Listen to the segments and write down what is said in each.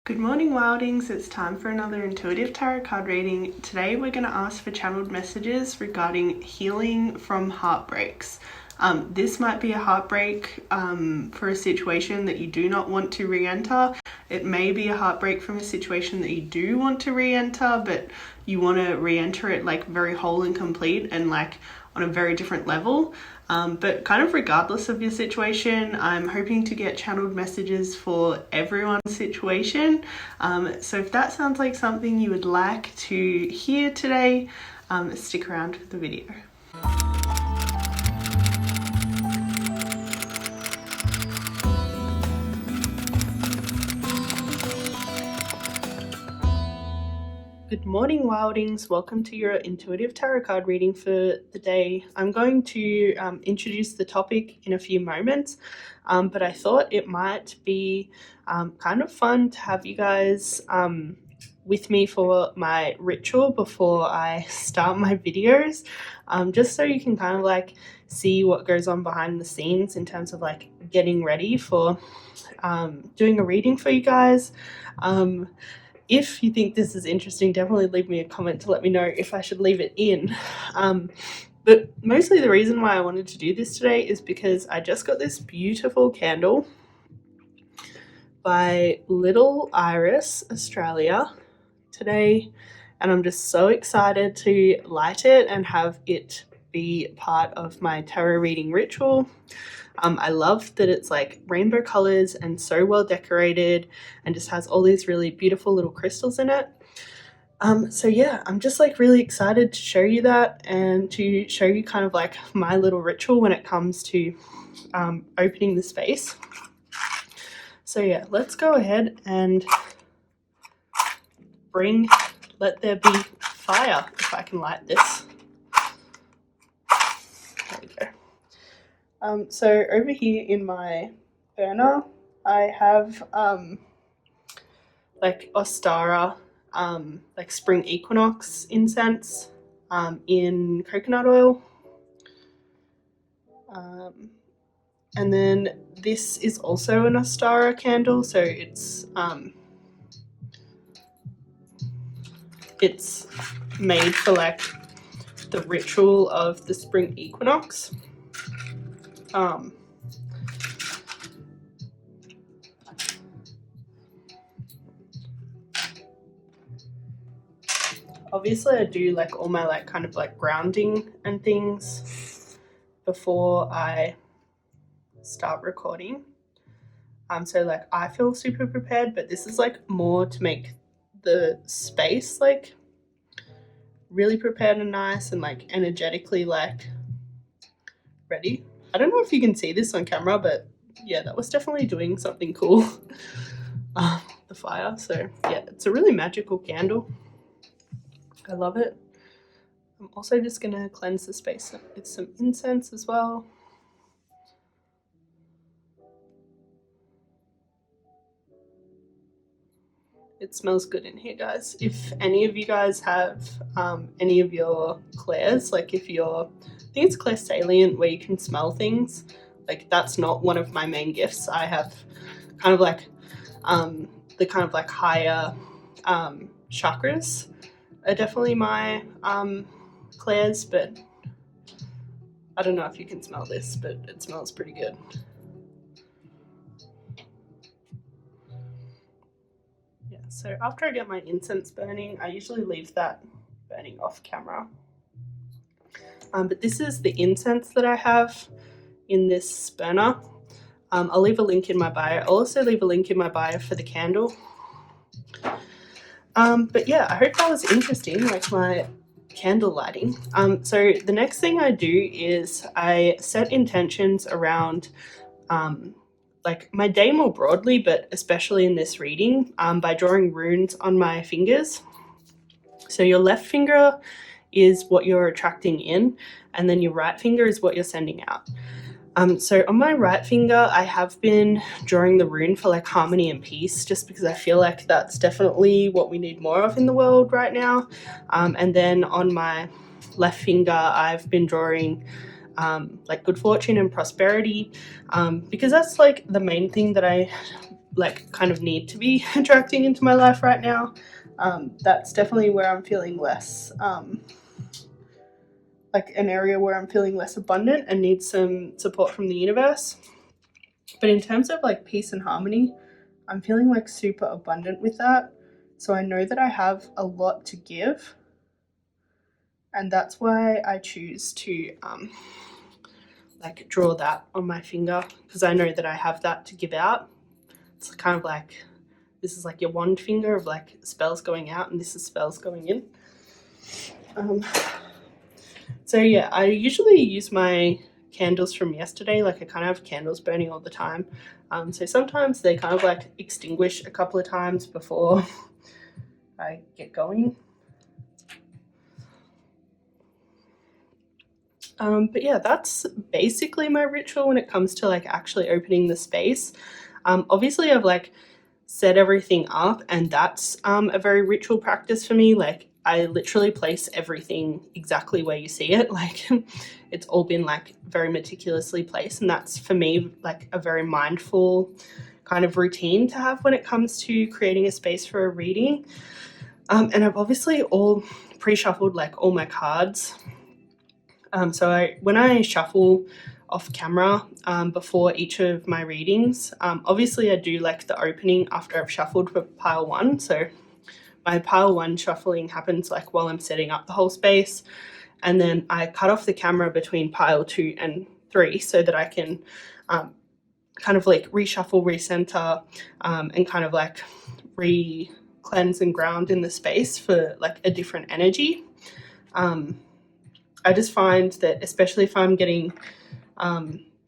Good morning, Wildings. It's time for another intuitive tarot card reading. Today we're going to ask for channeled messages regarding healing from heartbreaks. This might be a heartbreak for a situation that you do not want to re-enter. It may be a heartbreak from a situation that you do want to re-enter, but you want to re-enter it like very whole and complete and like on a very different level. But kind of regardless of your situation, I'm hoping to get channeled messages for everyone's situation. So if that sounds like something you would like to hear today, stick around for the video. Good morning, Wildings. Welcome to your intuitive tarot card reading for the day. I'm going to introduce the topic in a few moments, but I thought it might be kind of fun to have you guys with me for my ritual before I start my videos, just so you can kind of like see what goes on behind the scenes in terms of like getting ready for doing a reading for you guys. If you think this is interesting, definitely leave me a comment to let me know if I should leave it in. But mostly the reason why I wanted to do this today is because I just got this beautiful candle by Little Iris Australia today, and I'm just so excited to light it and have it be part of my tarot reading ritual. I love that it's like rainbow colors and so well decorated and just has all these really beautiful little crystals in it. So yeah, I'm just like really excited to show you that and to show you kind of like my little ritual when it comes to opening the space. So yeah, let's go ahead and let there be fire, if I can light this. There we go. So over here in my burner, I have like Ostara, like spring equinox incense in coconut oil. And then this is also an Ostara candle, so it's made for like the ritual of the spring equinox. Obviously I do like all my like kind of like grounding and things before I start recording. So like I feel super prepared, but this is like more to make the space like really prepared and nice and like energetically like ready. I don't know if you can see this on camera, but yeah, that was definitely doing something cool. The fire. So yeah, it's a really magical candle. I love it. I'm also just going to cleanse the space with some incense as well. It smells good in here, guys. If any of you guys have any of your clairs, like if you're, I think it's clairsalient where you can smell things, like that's not one of my main gifts. I have kind of like the kind of like higher chakras are definitely my clairs, but I don't know if you can smell this, but it smells pretty good. Yeah, so after I get my incense burning, I usually leave that burning off camera. But this is the incense that I have in this burner. I'll leave a link in my bio. I'll also leave a link in my bio for the candle. But yeah, I hope that was interesting, like my candle lighting. So the next thing I do is I set intentions around like my day more broadly, but especially in this reading, by drawing runes on my fingers. So your left finger is what you're attracting in, and then your right finger is what you're sending out. So on my right finger, I have been drawing the rune for like harmony and peace, just because I feel like that's definitely what we need more of in the world right now. And then on my left finger, I've been drawing like good fortune and prosperity, because that's like the main thing that I like kind of need to be attracting into my life right now. That's definitely where I'm feeling less, like an area where I'm feeling less abundant and need some support from the universe. But in terms of like peace and harmony, I'm feeling like super abundant with that. So I know that I have a lot to give, and that's why I choose to like draw that on my finger, because I know that I have that to give out. It's kind of like, this is like your wand finger of like spells going out, and this is spells going in. So yeah, I usually use my candles from yesterday. Like I kind of have candles burning all the time. So sometimes they kind of like extinguish a couple of times before I get going. But yeah, that's basically my ritual when it comes to like actually opening the space. Obviously I've like set everything up, and that's a very ritual practice for me. Like I literally place everything exactly where you see it. Like it's all been like very meticulously placed, and that's for me like a very mindful kind of routine to have when it comes to creating a space for a reading. And I've obviously all pre-shuffled like all my cards. So when I shuffle off camera before each of my readings, obviously I do like the opening after I've shuffled for pile 1. So my pile 1 shuffling happens like while I'm setting up the whole space, and then I cut off the camera between pile 2 and 3 so that I can kind of like reshuffle, recenter, and kind of like re-cleanse and ground in the space for like a different energy. I just find that especially if I'm getting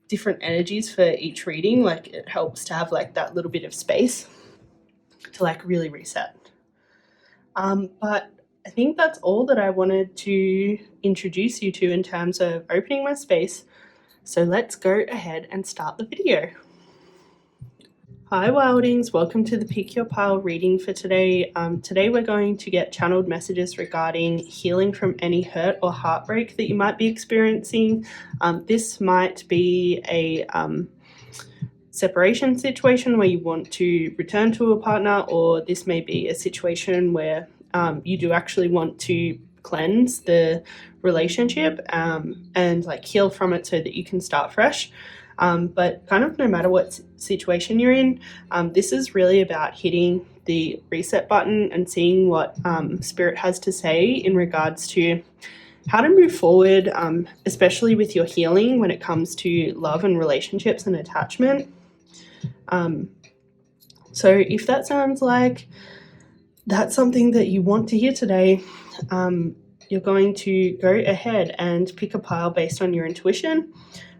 different energies for each reading, like it helps to have like that little bit of space to like really reset. But I think that's all that I wanted to introduce you to in terms of opening my space. So let's go ahead and start the video. Hi Wildings, welcome to the Pick Your Pile reading for today. Today we're going to get channeled messages regarding healing from any hurt or heartbreak that you might be experiencing. This might be a separation situation where you want to return to a partner, or this may be a situation where you do actually want to cleanse the relationship and like heal from it so that you can start fresh. But kind of no matter what situation you're in, this is really about hitting the reset button and seeing what Spirit has to say in regards to how to move forward, especially with your healing when it comes to love and relationships and attachment. So if that sounds like that's something that you want to hear today, you're going to go ahead and pick a pile based on your intuition,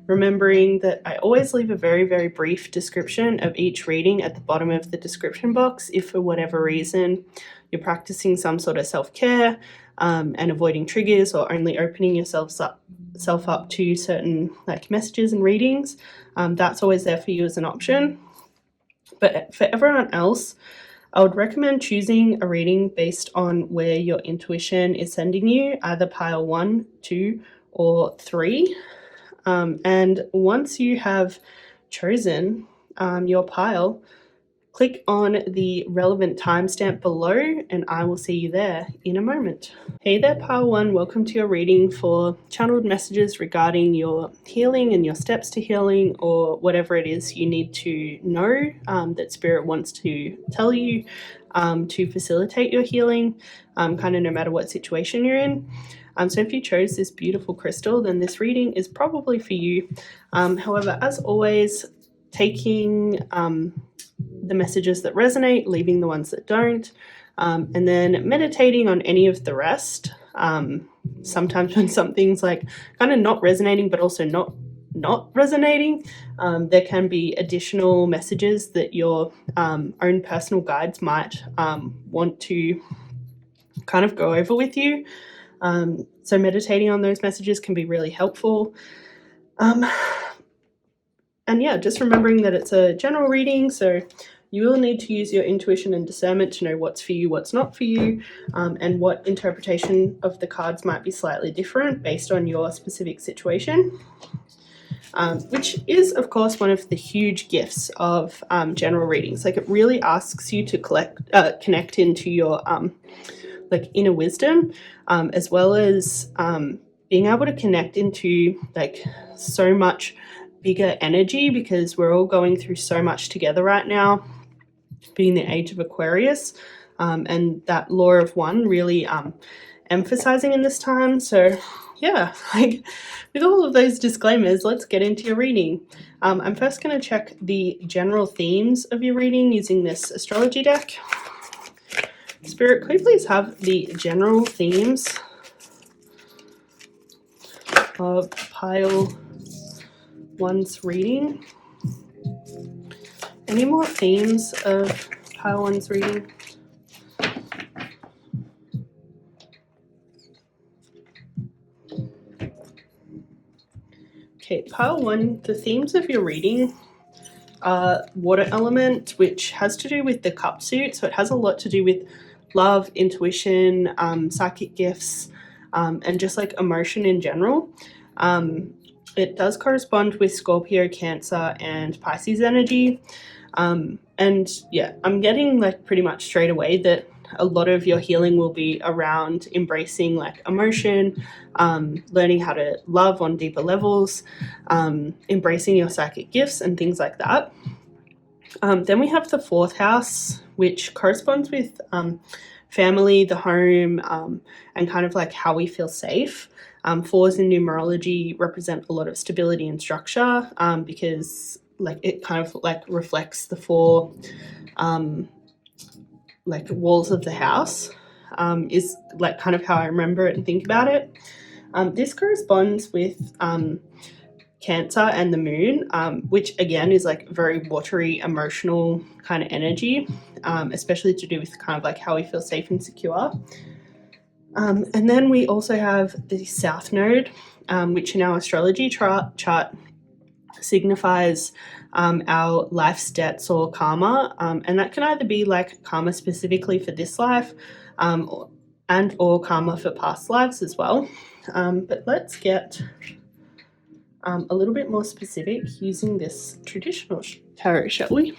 remembering that I always leave a very, very brief description of each reading at the bottom of the description box if for whatever reason you're practicing some sort of self-care and avoiding triggers, or only opening yourself up to certain like messages and readings. That's always there for you as an option. But for everyone else, I would recommend choosing a reading based on where your intuition is sending you, either pile 1, 2, or 3. And once you have chosen your pile, click on the relevant timestamp below and I will see you there in a moment. Hey there, pile 1, welcome to your reading for channeled messages regarding your healing and your steps to healing, or whatever it is you need to know that Spirit wants to tell you to facilitate your healing, kind of no matter what situation you're in. So if you chose this beautiful crystal, then this reading is probably for you. However, as always, taking the messages that resonate, leaving the ones that don't, and then meditating on any of the rest. Sometimes when something's like kind of not resonating, but also not resonating, there can be additional messages that your own personal guides might want to kind of go over with you. So meditating on those messages can be really helpful. And yeah, just remembering that it's a general reading, so you will need to use your intuition and discernment to know what's for you, what's not for you, and what interpretation of the cards might be slightly different based on your specific situation. which is, of course, one of the huge gifts of general readings. Like, it really asks you to connect into your like inner wisdom, as well as being able to connect into like so much bigger energy, because we're all going through so much together right now, being the age of Aquarius, and that law of one really emphasizing in this time. So yeah, like with all of those disclaimers, let's get into your reading. I'm first going to check the general themes of your reading using this astrology deck. Spirit, could you please have the general themes of pile one's reading? Any more themes of pile one's reading? Okay, pile one, the themes of your reading are water element, which has to do with the cup suit. So it has a lot to do with love, intuition, psychic gifts, and just like emotion in general. It does correspond with Scorpio, Cancer, and Pisces energy. And yeah, I'm getting like pretty much straight away that a lot of your healing will be around embracing like emotion, learning how to love on deeper levels, embracing your psychic gifts and things like that. Then we have the fourth house, which corresponds with family, the home, and kind of like how we feel safe. Fours in numerology represent a lot of stability and structure, because like it kind of like reflects the four like walls of the house, is like kind of how I remember it and think about it. This corresponds with Cancer and the moon, which again is like very watery, emotional kind of energy, especially to do with kind of like how we feel safe and secure. And then we also have the South Node, which in our astrology chart signifies our life's debts or karma, and that can either be like karma specifically for this life, or karma for past lives as well. But let's get a little bit more specific using this traditional tarot, shall we?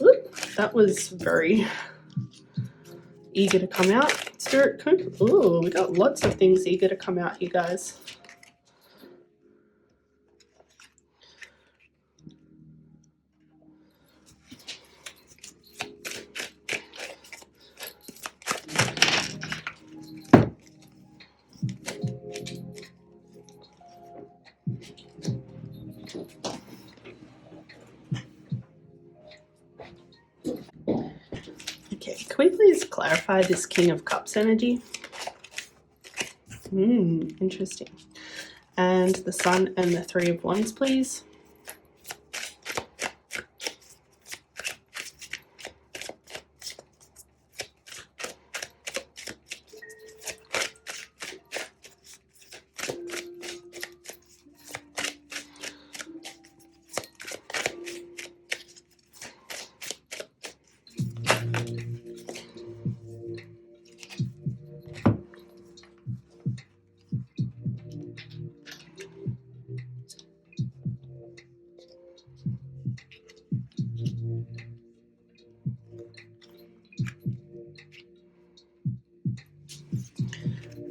Oop, that was very eager to come out. Spirit, ooh, we got lots of things eager to come out here, guys. Okay, can we please clarify this King of Cups energy? Interesting. And the Sun and the Three of Wands, please.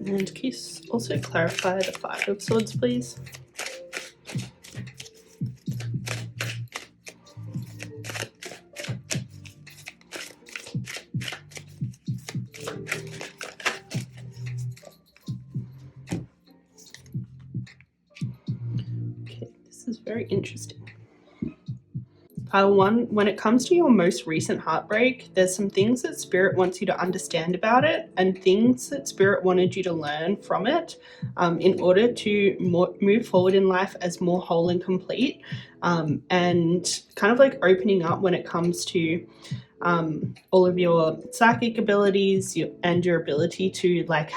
And can you also clarify the Five of Swords, please? Okay, this is very interesting. Pile one, when it comes to your most recent heartbreak, there's some things that Spirit wants you to understand about it, and things that Spirit wanted you to learn from it, in order to move forward in life as more whole and complete, and kind of like opening up when it comes to all of your psychic abilities and your ability to like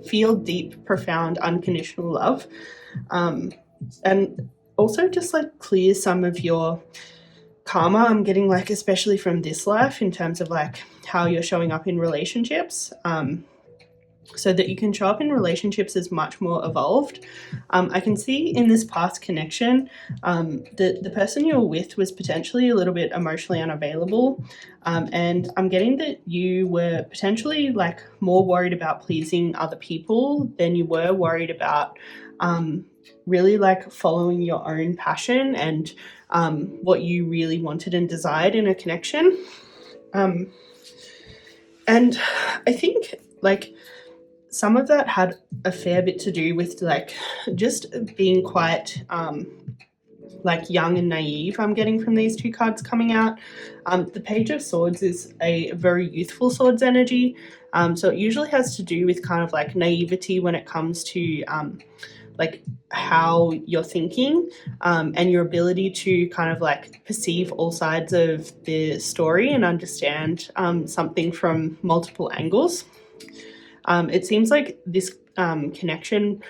feel deep, profound, unconditional love, and also just like clear some of your karma. I'm getting like, especially from this life, in terms of like how you're showing up in relationships, so that you can show up in relationships as much more evolved. I can see in this past connection that the person you were with was potentially a little bit emotionally unavailable, and I'm getting that you were potentially like more worried about pleasing other people than you were worried about really like following your own passion and what you really wanted and desired in a connection. And I think like some of that had a fair bit to do with like just being quite like young and naive. I'm getting from these two cards coming out. The Page of Swords is a very youthful swords energy, so it usually has to do with kind of like naivety when it comes to like how you're thinking and your ability to kind of like perceive all sides of the story and understand something from multiple angles. It seems like this connection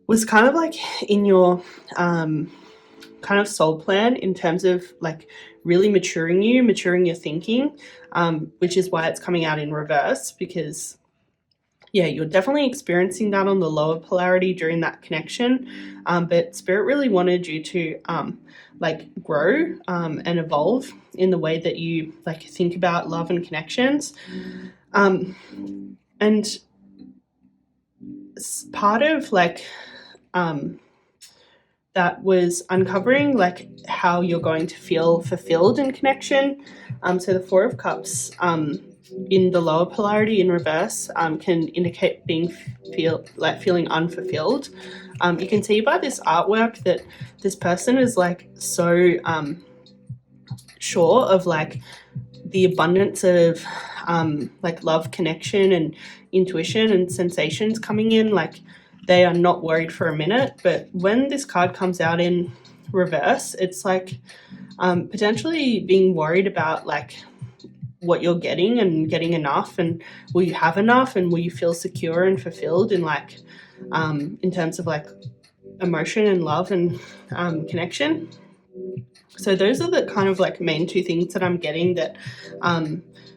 was kind of like in your kind of soul plan in terms of like really maturing your thinking, which is why it's coming out in reverse, because yeah, you're definitely experiencing that on the lower polarity during that connection, but Spirit really wanted you to like grow and evolve in the way that you like think about love and connections. And part of like that was uncovering like how you're going to feel fulfilled in connection. So the Four of Cups in the lower polarity in reverse can indicate feeling unfulfilled. You can see by this artwork that this person is like so sure of like the abundance of like love, connection and intuition and sensations coming in. Like they are not worried for a minute, but when this card comes out in reverse, it's like potentially being worried about like what you're getting and getting enough, and will you have enough, and will you feel secure and fulfilled in like in terms of like emotion and love and connection. So those are the kind of like main two things that I'm getting that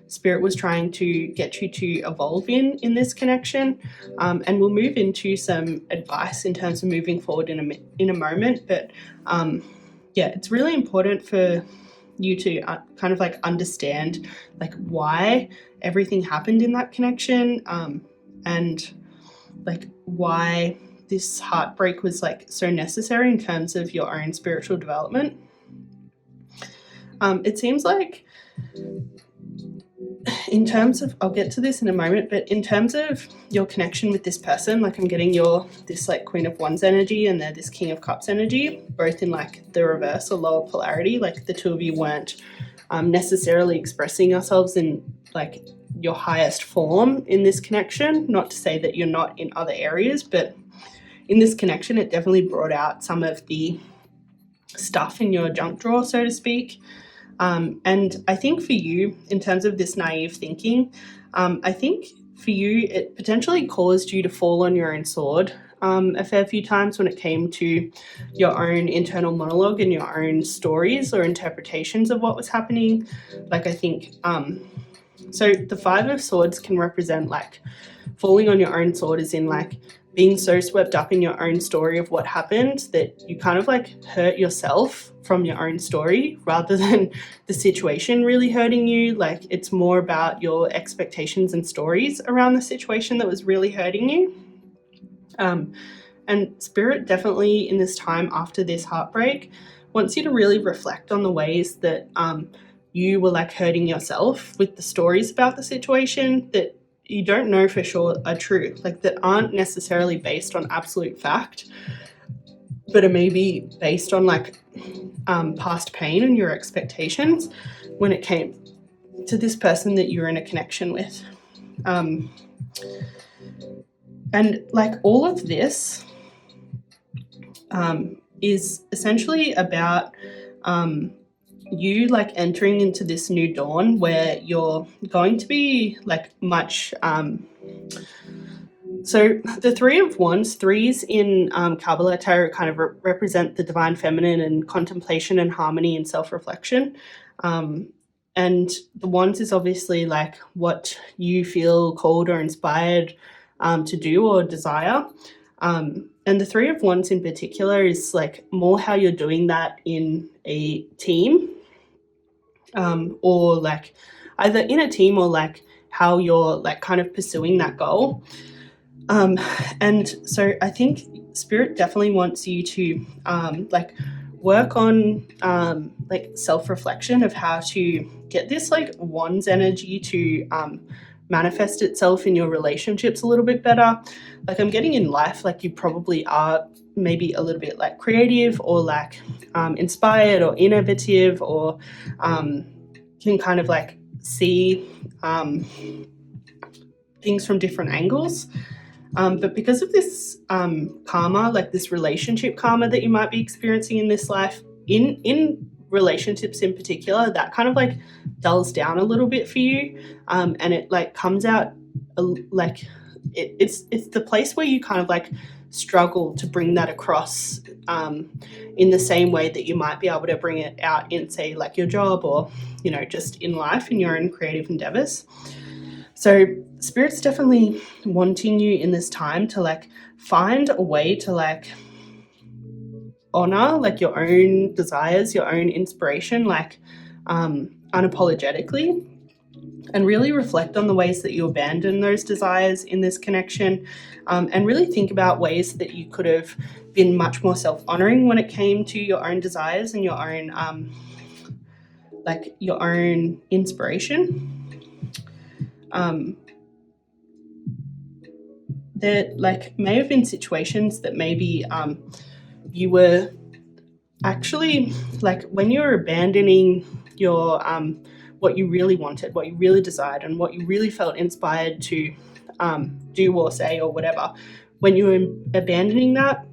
Spirit was trying to get you to evolve in this connection, and we'll move into some advice in terms of moving forward in a moment. But yeah, it's really important for you to kind of like understand like why everything happened in that connection, and like why this heartbreak was like so necessary in terms of your own spiritual development. It seems like in terms of, I'll get to this in a moment, but in terms of your connection with this person, like I'm getting this like Queen of Wands energy and they're this King of Cups energy, both in like the reverse or lower polarity. Like the two of you weren't necessarily expressing yourselves in like your highest form in this connection. Not to say that you're not in other areas, but in this connection, it definitely brought out some of the stuff in your junk drawer, so to speak. And I think for you, in terms of this naive thinking, I think for you, it potentially caused you to fall on your own sword a fair few times when it came to your own internal monologue and your own stories or interpretations of what was happening. Like I think, so the Five of Swords can represent like falling on your own sword, as in like being so swept up in your own story of what happened that you kind of like hurt yourself from your own story rather than the situation really hurting you. Like it's more about your expectations and stories around the situation that was really hurting you. And Spirit definitely in this time after this heartbreak wants you to really reflect on the ways that you were like hurting yourself with the stories about the situation that you don't know for sure are true, like that aren't necessarily based on absolute fact, but are maybe based on like past pain and your expectations when it came to this person that you're in a connection with. And like all of this is essentially about you like entering into this new dawn where you're going to be like much so the Three of Wands, threes in Kabbalah Tarot kind of represent the divine feminine and contemplation and harmony and self-reflection, and the Wands is obviously like what you feel called or inspired to do or desire. And the Three of Wands in particular is like more how you're doing that in a team, or like either in a team or like how you're like kind of pursuing that goal. And so I think Spirit definitely wants you to like work on like self-reflection of how to get this like wands energy to manifest itself in your relationships a little bit better. Like I'm getting in life, like you probably are maybe a little bit like creative or like inspired or innovative, or can kind of like see things from different angles. But because of this karma, like this relationship karma that you might be experiencing in this life, in relationships in particular, that kind of like dulls down a little bit for you, and it like comes out like it's the place where you kind of like struggle to bring that across in the same way that you might be able to bring it out in, say, like your job or, you know, just in life in your own creative endeavors. So Spirit's definitely wanting you in this time to like find a way to like honor like your own desires, your own inspiration, like unapologetically, and really reflect on the ways that you abandon those desires in this connection, and really think about ways that you could have been much more self-honoring when it came to your own desires and your own like your own inspiration. There like may have been situations that maybe you were actually like when you were abandoning your what you really wanted, what you really desired, and what you really felt inspired to do or say or whatever, when you were abandoning that,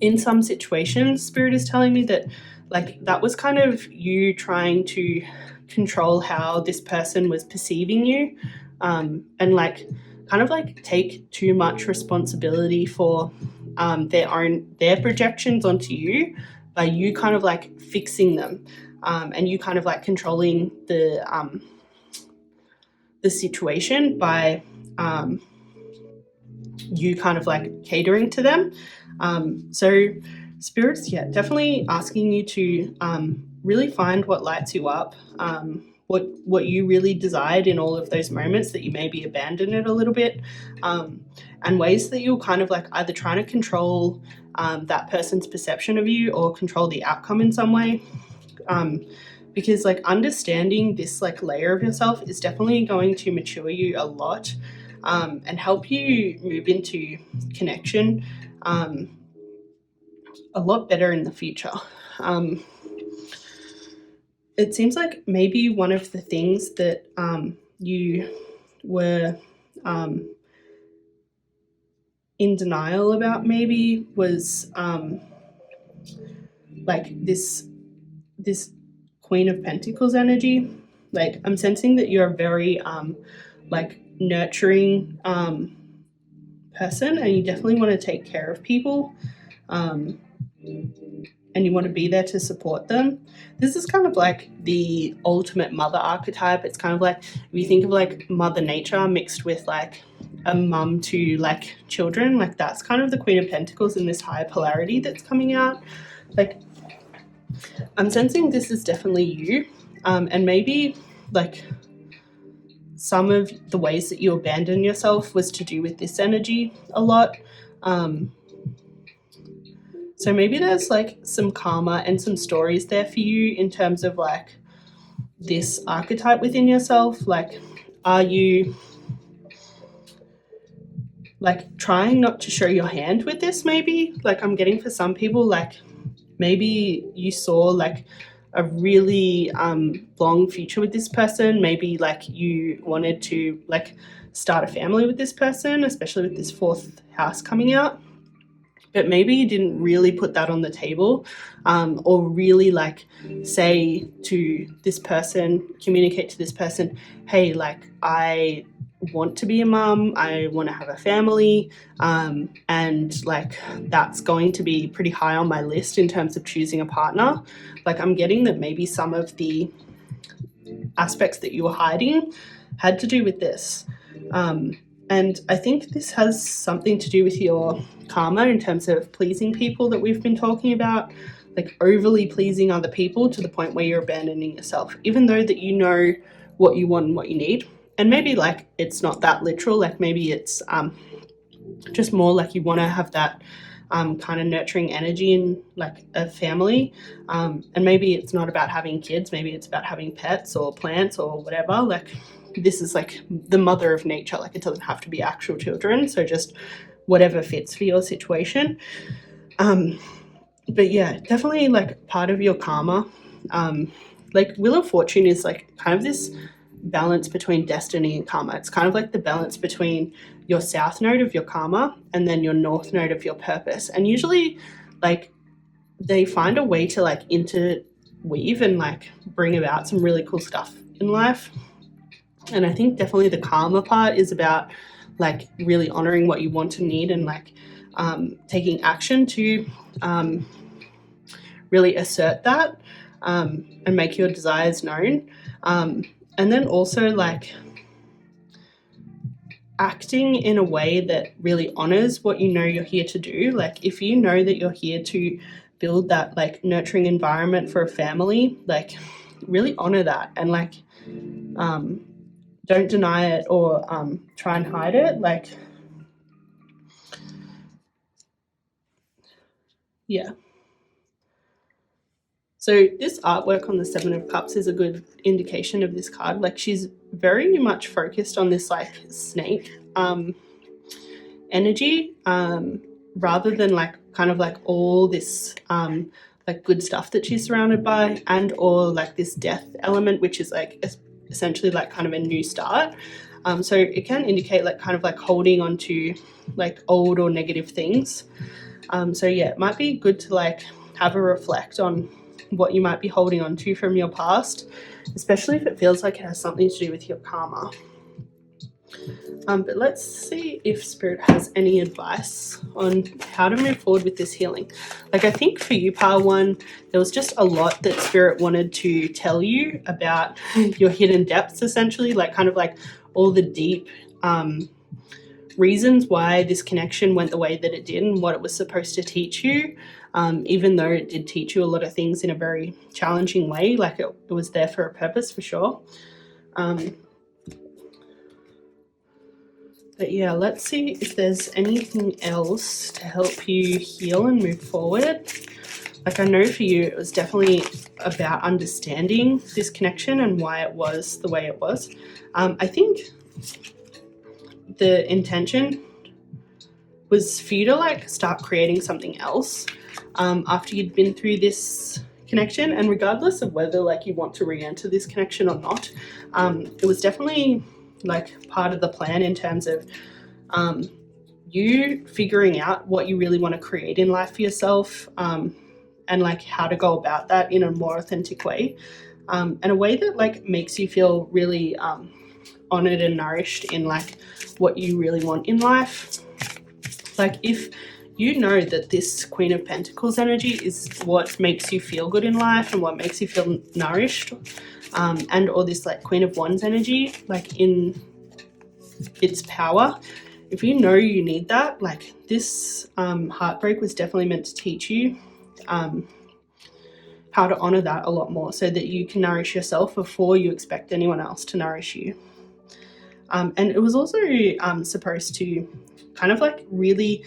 in some situations, Spirit is telling me that like that was kind of you trying to control how this person was perceiving you, and like kind of like take too much responsibility for their projections onto you, by you kind of like fixing them, and you kind of like controlling the situation by you kind of like catering to them. So Spirit's definitely asking you to really find what lights you up, what you really desired in all of those moments that you maybe abandoned it a little bit, and ways that you're kind of like either trying to control that person's perception of you or control the outcome in some way. Because like understanding this like layer of yourself is definitely going to mature you a lot, and help you move into connection a lot better in the future. It seems like maybe one of the things that you were in denial about maybe was like this Queen of Pentacles energy. Like I'm sensing that you're a very like nurturing person, and you definitely want to take care of people, and you want to be there to support them. This is kind of like the ultimate mother archetype. It's kind of like if you think of like Mother Nature mixed with like a mum to like children, like that's kind of the Queen of Pentacles in this higher polarity that's coming out. Like I'm sensing this is definitely you, and maybe like some of the ways that you abandon yourself was to do with this energy a lot. So maybe there's like some karma and some stories there for you in terms of like this archetype within yourself. Like, are you like trying not to show your hand with this maybe? Like I'm getting for some people, like maybe you saw like a really long future with this person. Maybe like you wanted to like start a family with this person, especially with this fourth house coming out. But maybe you didn't really put that on the table, or really like say to this person, communicate to this person, hey, like I want to be a mum, I want to have a family, and like that's going to be pretty high on my list in terms of choosing a partner. Like I'm getting that maybe some of the aspects that you were hiding had to do with this. And I think this has something to do with your karma in terms of pleasing people that we've been talking about, like overly pleasing other people to the point where you're abandoning yourself, even though that you know what you want and what you need. And maybe like it's not that literal, like maybe it's just more like you want to have that kind of nurturing energy in like a family, and maybe it's not about having kids, maybe it's about having pets or plants or whatever. Like this is like the mother of nature, like it doesn't have to be actual children, so just whatever fits for your situation. But yeah, definitely like part of your karma, like Wheel of Fortune is like kind of this balance between destiny and karma. It's kind of like the balance between your south node of your karma and then your north node of your purpose. And usually like they find a way to like interweave and like bring about some really cool stuff in life. And I think definitely the karma part is about like really honoring what you want and need, and like taking action to really assert that, and make your desires known. And then also like acting in a way that really honors what you know you're here to do. Like if you know that you're here to build that like nurturing environment for a family, like really honor that, and like don't deny it or try and hide it. Like yeah. So this artwork on the Seven of Cups is a good indication of this card. Like she's very much focused on this like snake energy, rather than like kind of like all this like good stuff that she's surrounded by, and or like this death element, which is like essentially like kind of a new start. So it can indicate like kind of like holding on to like old or negative things. So yeah, it might be good to like have a reflect on what you might be holding on to from your past, especially if it feels like it has something to do with your karma. But let's see if Spirit has any advice on how to move forward with this healing. Like I think for you, Pile 1, there was just a lot that Spirit wanted to tell you about your hidden depths, essentially, like kind of like all the deep reasons why this connection went the way that it did and what it was supposed to teach you. Even though it did teach you a lot of things in a very challenging way, like it was there for a purpose for sure. But yeah, let's see if there's anything else to help you heal and move forward. Like I know for you, it was definitely about understanding this connection and why it was the way it was. I think the intention was for you to like start creating something else after you'd been through this connection, and regardless of whether like you want to re-enter this connection or not, it was definitely like part of the plan in terms of you figuring out what you really want to create in life for yourself, and like how to go about that in a more authentic way, and a way that like makes you feel really honored and nourished in like what you really want in life. Like if you know that this Queen of Pentacles energy is what makes you feel good in life and what makes you feel nourished, and or this like Queen of Wands energy, like in its power, if you know you need that, like this Heartbreak was definitely meant to teach you how to honor that a lot more, so that you can nourish yourself before you expect anyone else to nourish you. And it was also supposed to kind of like really,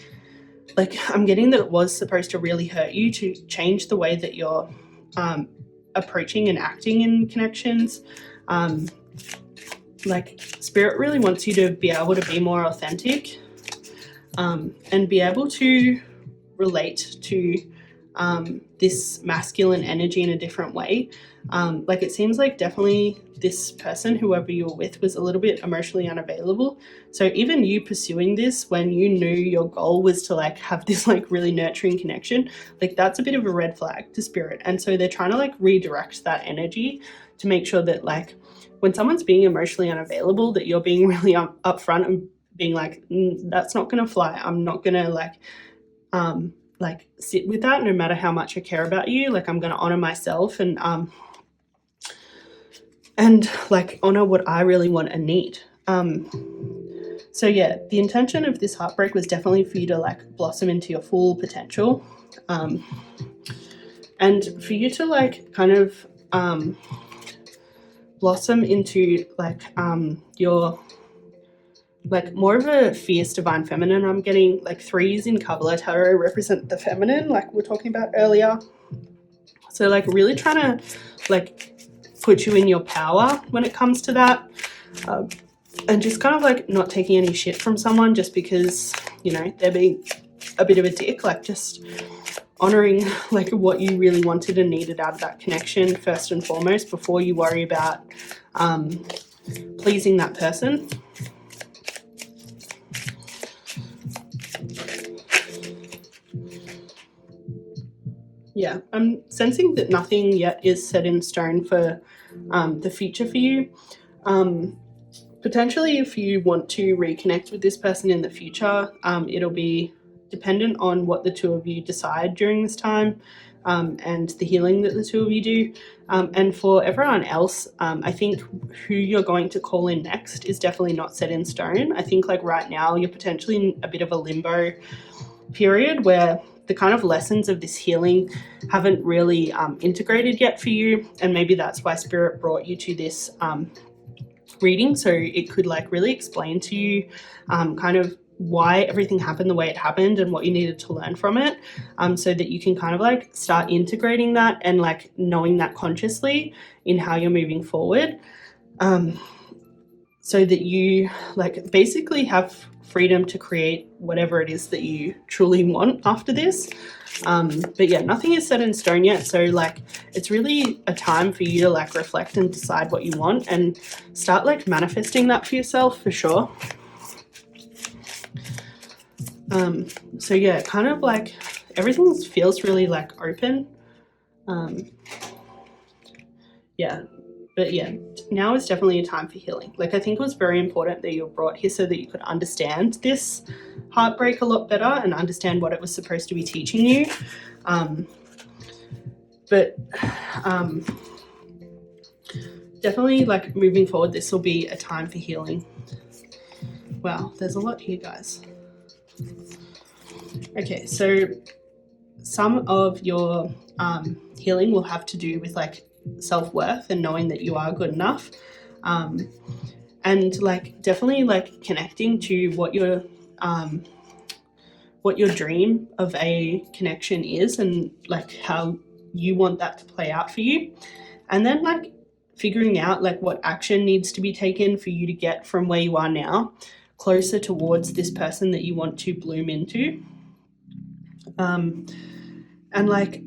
like I'm getting that it was supposed to really hurt you to change the way that you're approaching and acting in connections. Like Spirit really wants you to be able to be more authentic, and be able to relate to this masculine energy in a different way. Like it seems like definitely this person, whoever you were with, was a little bit emotionally unavailable. So even you pursuing this when you knew your goal was to like have this like really nurturing connection, like that's a bit of a red flag to Spirit. And so they're trying to like redirect that energy to make sure that like when someone's being emotionally unavailable, that you're being really upfront and being like, that's not going to fly. I'm not going to like sit with that no matter how much I care about you. Like I'm going to honor myself and like honor what I really want and need. So yeah, the intention of this heartbreak was definitely for you to like blossom into your full potential, and for you to like kind of blossom into like your like more of a fierce divine feminine. I'm getting like 3s in Kabbalah Tarot represent the feminine, like we were talking about earlier. So like really trying to like put you in your power when it comes to that, and just kind of like not taking any shit from someone just because, you know, they're being a bit of a dick. Like just honoring like what you really wanted and needed out of that connection first and foremost before you worry about pleasing that person. Yeah, I'm sensing that nothing yet is set in stone for the future for you. Potentially, if you want to reconnect with this person in the future, it'll be dependent on what the two of you decide during this time, and the healing that the two of you do. And for everyone else, I think who you're going to call in next is definitely not set in stone. I think like right now you're potentially in a bit of a limbo period where the kind of lessons of this healing haven't really integrated yet for you, and maybe that's why Spirit brought you to this reading, so it could like really explain to you kind of why everything happened the way it happened and what you needed to learn from it, so that you can kind of like start integrating that and like knowing that consciously in how you're moving forward, so that you like basically have freedom to create whatever it is that you truly want after this. But yeah, nothing is set in stone yet, so like it's really a time for you to like reflect and decide what you want and start like manifesting that for yourself for sure. So yeah, kind of like everything feels really like open. Yeah, but yeah, now is definitely a time for healing. Like I think it was very important that you were brought here so that you could understand this heartbreak a lot better and understand what it was supposed to be teaching you. Definitely like moving forward, this will be a time for healing. Wow, there's a lot here, guys. Okay, so some of your healing will have to do with like self-worth and knowing that you are good enough, and like definitely like connecting to what your dream of a connection is and like how you want that to play out for you, and then like figuring out like what action needs to be taken for you to get from where you are now closer towards this person that you want to bloom into, and like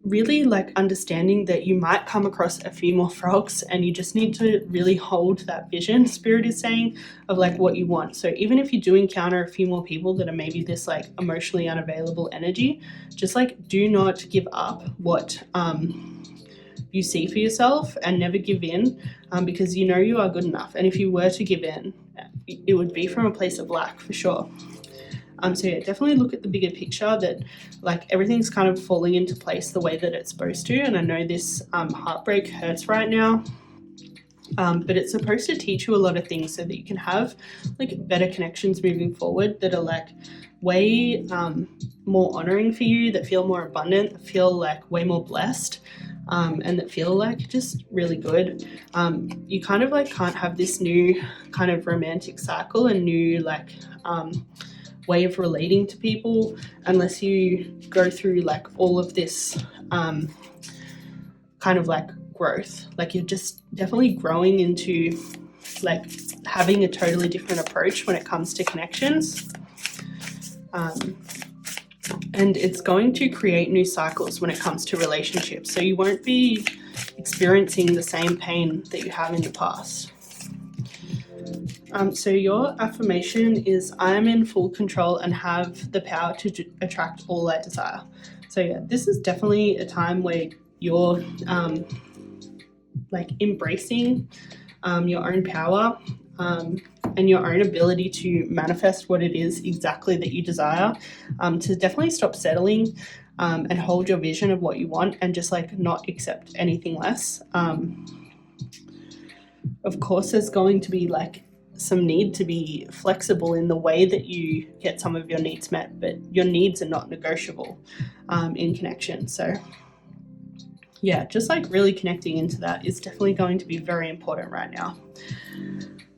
really like understanding that you might come across a few more frogs and you just need to really hold that vision, Spirit is saying, of like what you want. So even if you do encounter a few more people that are maybe this like emotionally unavailable energy, just like do not give up what you see for yourself and never give in, because you know you are good enough, and if you were to give in, it would be from a place of lack for sure. So yeah, definitely look at the bigger picture, that like everything's kind of falling into place the way that it's supposed to. And I know this heartbreak hurts right now, but it's supposed to teach you a lot of things so that you can have like better connections moving forward that are like way more honoring for you, that feel more abundant, that feel like way more blessed, and that feel like just really good. You kind of like can't have this new kind of romantic cycle and new like way of relating to people unless you go through like all of this kind of like growth. Like you're just definitely growing into like having a totally different approach when it comes to connections, and it's going to create new cycles when it comes to relationships, so you won't be experiencing the same pain that you have in the past. So your affirmation is, I am in full control and have the power to attract all I desire. So yeah, this is definitely a time where you're like embracing your own power and your own ability to manifest what it is exactly that you desire, to definitely stop settling and hold your vision of what you want and just like not accept anything less. Of course, there's going to be like some need to be flexible in the way that you get some of your needs met, but your needs are not negotiable in connection. So yeah, just like really connecting into that is definitely going to be very important right now.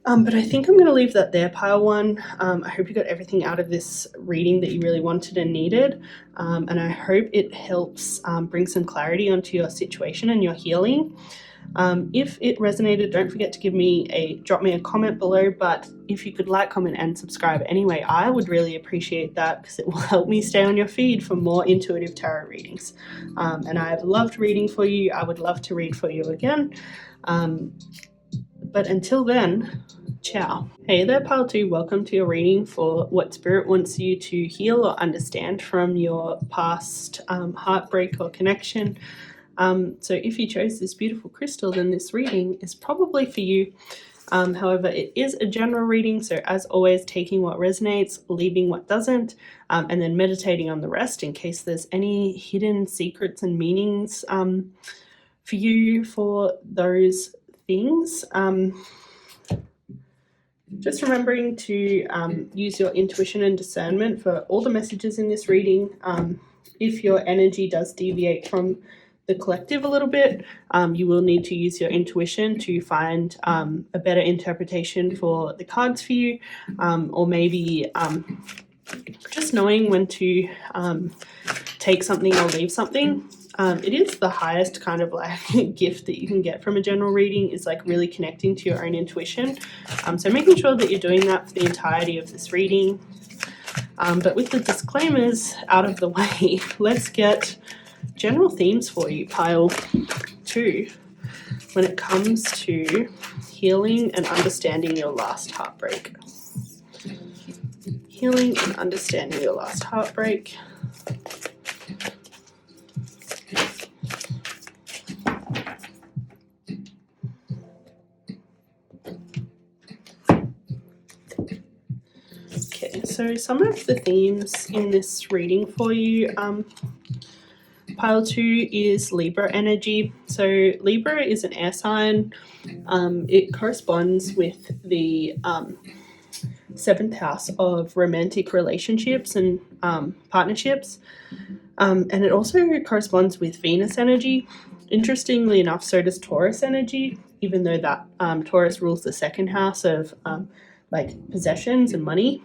But I think I'm going to leave that there, pile one. I hope you got everything out of this reading that you really wanted and needed. And I hope it helps bring some clarity onto your situation and your healing. If it resonated, don't forget to drop me a comment below. But if you could like, comment, and subscribe anyway, I would really appreciate that, because it will help me stay on your feed for more intuitive tarot readings. And I've loved reading for you. I would love to read for you again. But until then, ciao. Hey there, pile 2. Welcome to your reading for what Spirit wants you to heal or understand from your past heartbreak or connection. So if you chose this beautiful crystal, then this reading is probably for you. However, it is a general reading, so as always, taking what resonates, leaving what doesn't, and then meditating on the rest in case there's any hidden secrets and meanings for you for those things. Just remembering to use your intuition and discernment for all the messages in this reading. If your energy does deviate from the collective a little bit, you will need to use your intuition to find a better interpretation for the cards for you, or maybe just knowing when to take something or leave something. It is the highest kind of like gift that you can get from a general reading, is like really connecting to your own intuition. So making sure that you're doing that for the entirety of this reading. But with the disclaimers out of the way, let's get general themes for you, pile 2, when it comes to healing and understanding your last heartbreak. Healing and understanding your last heartbreak. Okay, so some of the themes in this reading for you, pile 2 is Libra energy. So Libra is an air sign. It corresponds with the 7th house of romantic relationships and partnerships. And it also corresponds with Venus energy. Interestingly enough, so does Taurus energy, even though that Taurus rules the 2nd house of like possessions and money.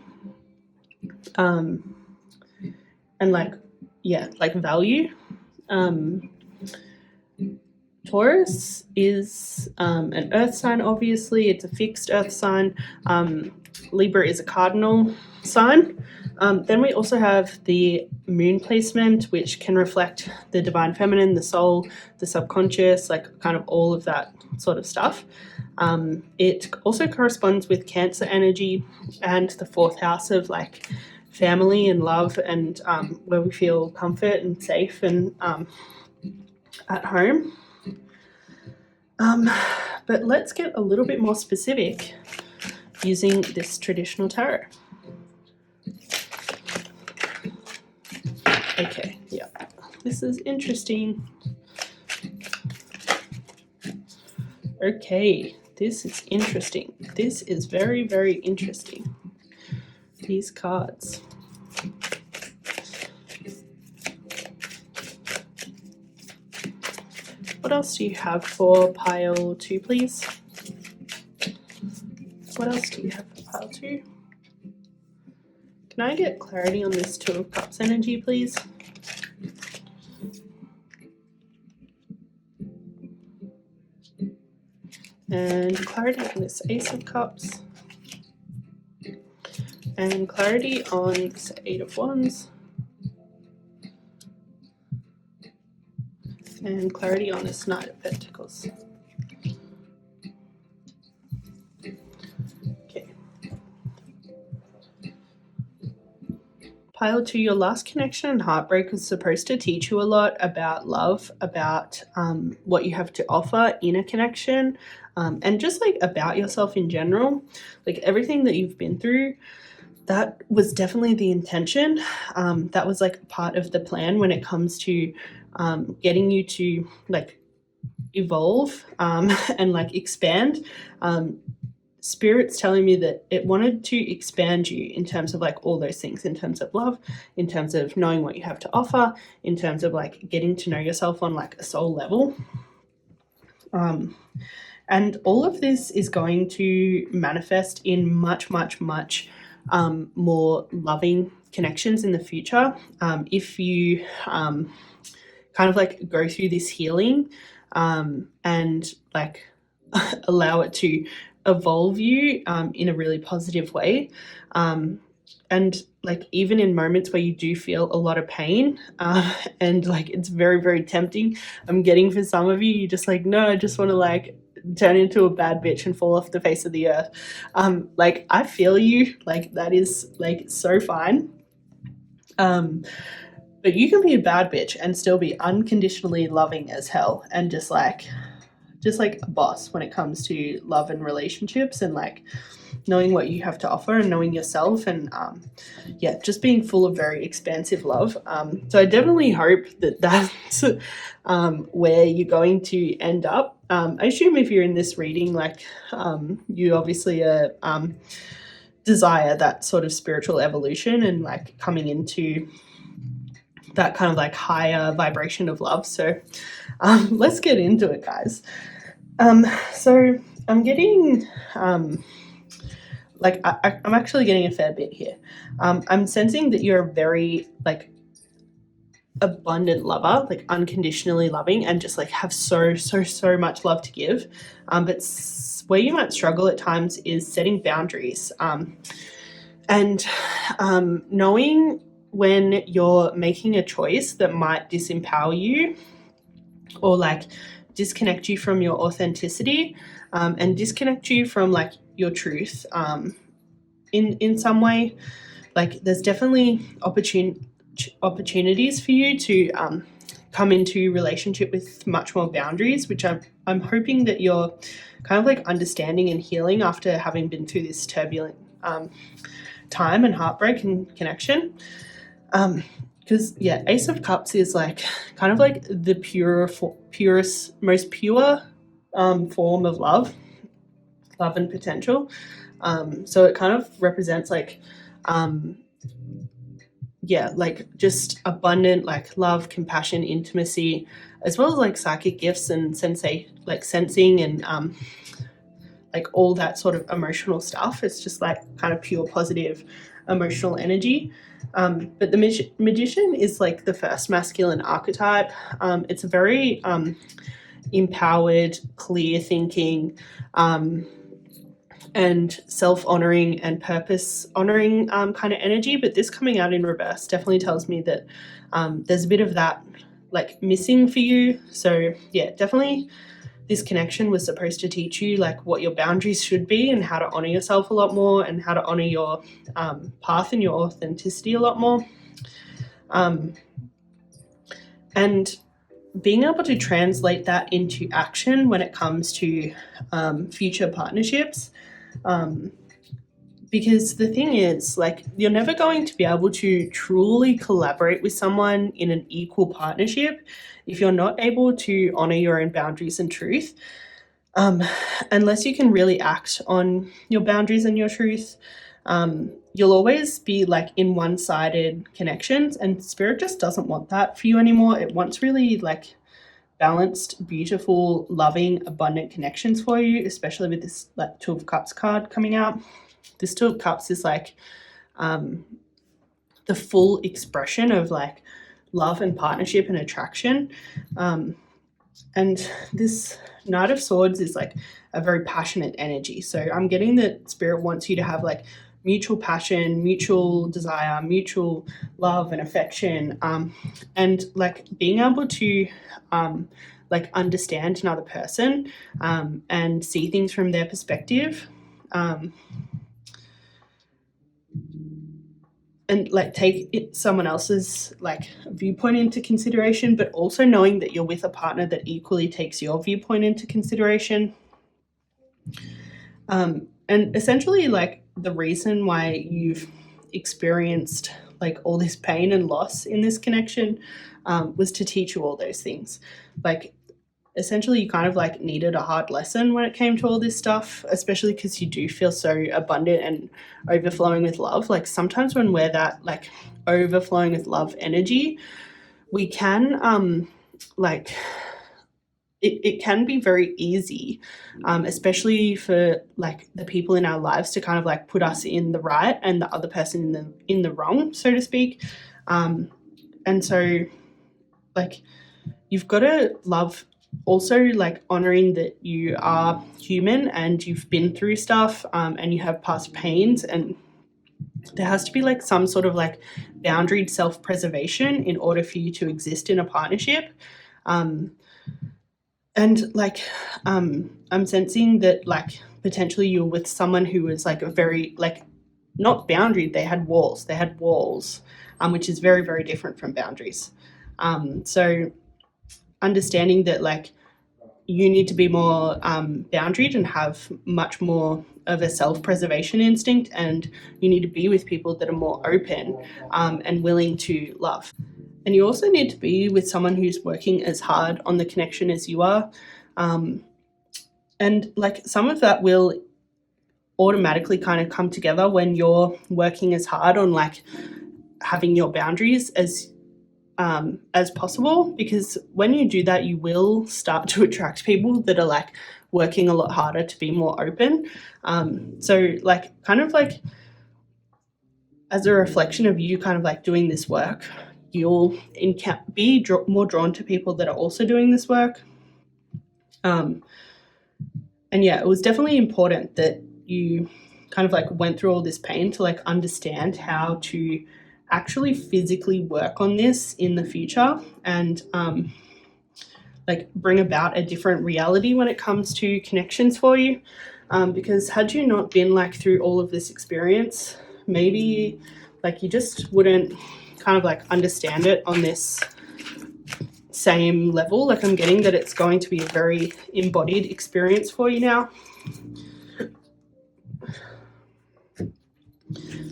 And like value. Taurus is an earth sign, obviously. It's a fixed earth sign. Libra is a cardinal sign. Then we also have the moon placement, which can reflect the divine feminine, the soul, the subconscious, like kind of all of that sort of stuff. It also corresponds with Cancer energy and the 4th house of like family and love, and where we feel comfort and safe and at home. But let's get a little bit more specific using this traditional tarot. Okay, yeah, this is interesting. Okay, this is interesting. This is very, very interesting. These cards. What else do you have for pile 2, please? What else do you have for pile 2? Can I get clarity on this 2 of Cups energy, please? And clarity on this Ace of Cups. And clarity on this 8 of Wands. And clarity on this Knight of Pentacles. Okay. Pile 2, your last connection and heartbreak was supposed to teach you a lot about love, about what you have to offer in a connection, and just like about yourself in general. Like everything that you've been through, that was definitely the intention. That was like part of the plan when it comes to getting you to like evolve and like expand. Spirit's telling me that it wanted to expand you in terms of like all those things, in terms of love, in terms of knowing what you have to offer, in terms of like getting to know yourself on like a soul level. And all of this is going to manifest in much more loving connections in the future, if you kind of like go through this healing, and like allow it to evolve you in a really positive way. And like even in moments where you do feel a lot of pain, and like it's very tempting, I'm getting for some of you, you just like, no, I just want to like turn into a bad bitch and fall off the face of the earth. Like I feel you, like that is like so fine. But you can be a bad bitch and still be unconditionally loving as hell, and just like a boss when it comes to love and relationships, and like knowing what you have to offer and knowing yourself, and yeah, just being full of very expansive love. So I definitely hope that that's where you're going to end up. I assume if you're in this reading, like you obviously desire that sort of spiritual evolution and like coming into that kind of like higher vibration of love. So let's get into it, guys. So I'm getting like I'm actually getting a fair bit here. I'm sensing that you're a very like abundant lover, like unconditionally loving, and just like have so much love to give. But where you might struggle at times is setting boundaries, and knowing when you're making a choice that might disempower you or like disconnect you from your authenticity, and disconnect you from like your truth in some way. Like there's definitely opportunities for you to come into relationship with much more boundaries, which I'm hoping that you're kind of like understanding and healing after having been through this turbulent time and heartbreak and connection. Because yeah, Ace of Cups is like kind of like the purest, most pure form of love and potential. So it kind of represents like yeah, like just abundant like love, compassion, intimacy, as well as like psychic gifts and sensing and like all that sort of emotional stuff. It's just like kind of pure positive emotional energy. But the magician is like the first masculine archetype. It's a very empowered, clear thinking, and self-honoring and purpose-honoring kind of energy. But this coming out in reverse definitely tells me that there's a bit of that like missing for you. So yeah, definitely this connection was supposed to teach you like what your boundaries should be and how to honor yourself a lot more, and how to honor your path and your authenticity a lot more. And being able to translate that into action when it comes to future partnerships. Because the thing is, like, you're never going to be able to truly collaborate with someone in an equal partnership if you're not able to honor your own boundaries and truth. Unless you can really act on your boundaries and your truth, you'll always be like in one-sided connections, and Spirit just doesn't want that for you anymore. It wants really like balanced, beautiful, loving, abundant connections for you, especially with this like Two of Cups card coming out. This Two of Cups is like the full expression of like love and partnership and attraction. And this Knight of Swords is like a very passionate energy. So I'm getting that Spirit wants you to have like mutual passion, mutual desire, mutual love and affection, and like being able to like understand another person and see things from their perspective, and like take someone else's like viewpoint into consideration, but also knowing that you're with a partner that equally takes your viewpoint into consideration. And essentially like the reason why you've experienced like all this pain and loss in this connection was to teach you all those things. Like essentially you kind of like needed a hard lesson when it came to all this stuff, especially because you do feel so abundant and overflowing with love. Like sometimes when we're that like overflowing with love energy, we can like it can be very easy, especially for like the people in our lives, to kind of like put us in the right and the other person in the wrong, so to speak. And so like you've got to love also like honoring that you are human and you've been through stuff, and you have past pains, and there has to be like some sort of like boundaried self-preservation in order for you to exist in a partnership. And like I'm sensing that like potentially you're with someone who was like a very like not boundary, they had walls, which is very, very different from boundaries. So understanding that like you need to be more boundaried and have much more of a self-preservation instinct, and you need to be with people that are more open and willing to love. And you also need to be with someone who's working as hard on the connection as you are. And like some of that will automatically kind of come together when you're working as hard on like having your boundaries as possible, because when you do that, you will start to attract people that are like working a lot harder to be more open. So like kind of like as a reflection of you kind of like doing this work, you'll be more drawn to people that are also doing this work. And yeah, it was definitely important that you kind of like went through all this pain to like understand how to actually physically work on this in the future, and like bring about a different reality when it comes to connections for you. Because had you not been like through all of this experience, maybe like you just wouldn't kind of like understand it on this same level. Like I'm getting that it's going to be a very embodied experience for you now.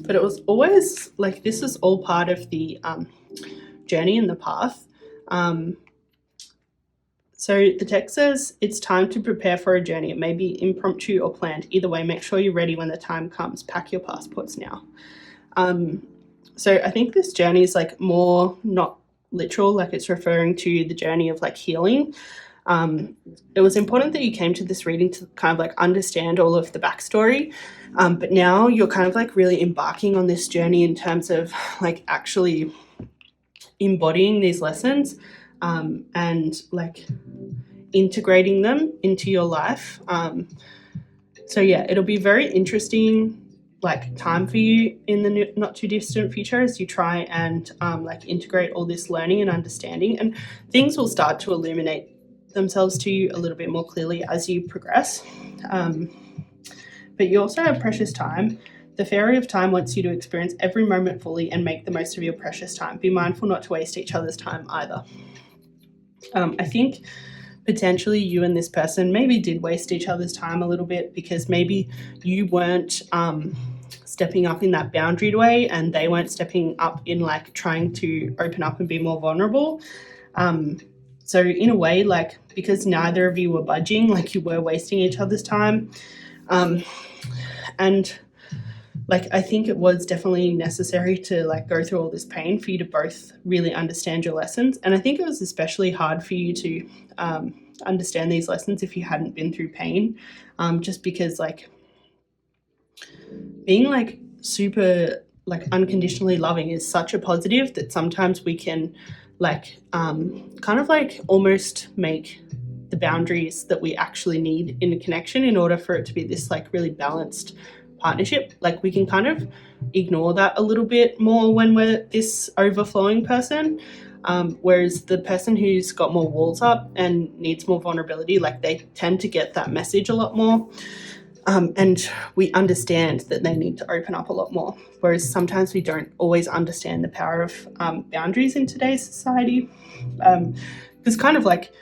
But it was always like, this is all part of the journey and the path. So the text says, it's time to prepare for a journey. It may be impromptu or planned. Either way, make sure you're ready when the time comes. Pack your passports now. So I think this journey is like more not literal, like it's referring to the journey of like healing. It was important that you came to this reading to kind of like understand all of the backstory, but now you're kind of like really embarking on this journey in terms of like actually embodying these lessons, and like integrating them into your life. So yeah, it'll be very interesting like time for you in the not too distant future as you try and like integrate all this learning and understanding, and things will start to illuminate themselves to you a little bit more clearly as you progress. But you also have precious time. The fairy of time wants you to experience every moment fully and make the most of your precious time. Be mindful not to waste each other's time either. I think potentially you and this person maybe did waste each other's time a little bit, because maybe you weren't stepping up in that boundaried way, and they weren't stepping up in like trying to open up and be more vulnerable. So in a way, like, because neither of you were budging, like you were wasting each other's time. And like, I think it was definitely necessary to like go through all this pain for you to both really understand your lessons. And I think it was especially hard for you to understand these lessons if you hadn't been through pain, just because like being like super like unconditionally loving is such a positive that sometimes we can like kind of like almost make the boundaries that we actually need in a connection in order for it to be this like really balanced partnership. Like we can kind of ignore that a little bit more when we're this overflowing person, whereas the person who's got more walls up and needs more vulnerability, like they tend to get that message a lot more, and we understand that they need to open up a lot more, whereas sometimes we don't always understand the power of boundaries in today's society, because kind of like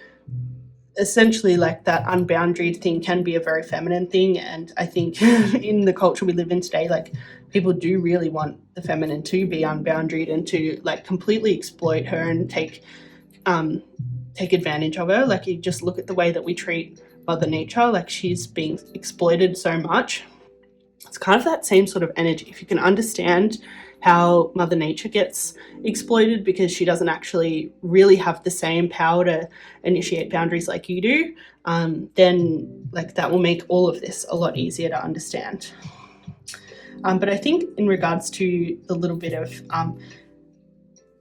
essentially like that unboundaried thing can be a very feminine thing. And I think in the culture we live in today, like people do really want the feminine to be unboundaried and to like completely exploit her and take take advantage of her. Like, you just look at the way that we treat Mother Nature, like she's being exploited so much. It's kind of that same sort of energy. If you can understand how Mother Nature gets exploited because she doesn't actually really have the same power to initiate boundaries like you do, then like that will make all of this a lot easier to understand. But I think in regards to the little bit of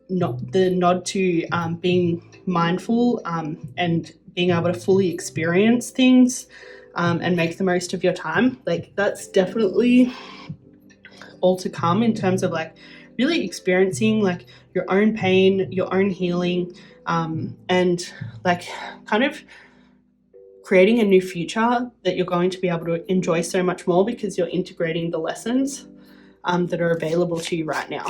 the nod to being mindful and being able to fully experience things and make the most of your time, like that's definitely all to come in terms of like really experiencing like your own pain, your own healing, and like kind of creating a new future that you're going to be able to enjoy so much more because you're integrating the lessons that are available to you right now.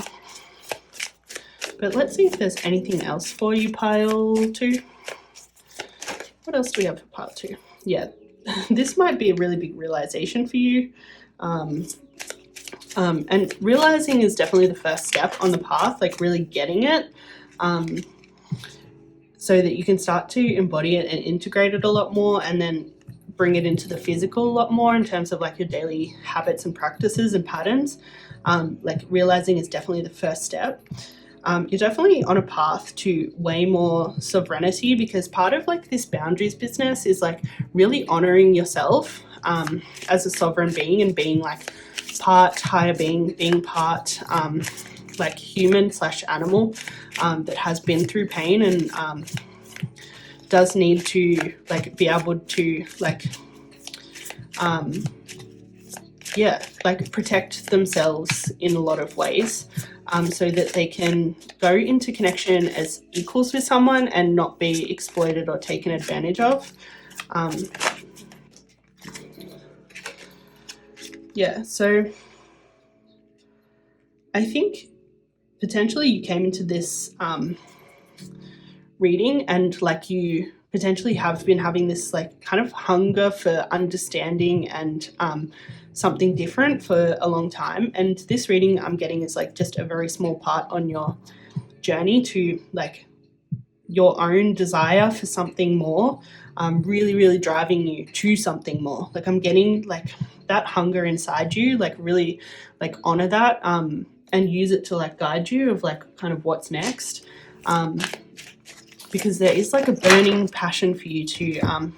But let's see if there's anything else for you, pile 2. What else do we have for pile 2? Yeah, this might be a really big realization for you. And realizing is definitely the first step on the path, like really getting it, so that you can start to embody it and integrate it a lot more, and then bring it into the physical a lot more in terms of like your daily habits and practices and patterns. Like realizing is definitely the first step. You're definitely on a path to way more sovereignty, because part of like this boundaries business is like really honoring yourself as a sovereign being, and being like part higher being part like human / animal that has been through pain and does need to like be able to like like protect themselves in a lot of ways, so that they can go into connection as equals with someone and not be exploited or taken advantage of. So I think potentially you came into this reading and like you potentially have been having this like kind of hunger for understanding and something different for a long time. And this reading I'm getting is like just a very small part on your journey to like your own desire for something more, really, really driving you to something more. Like I'm getting like that hunger inside you, like really like honor that and use it to like guide you of like kind of what's next. Because there is like a burning passion for you to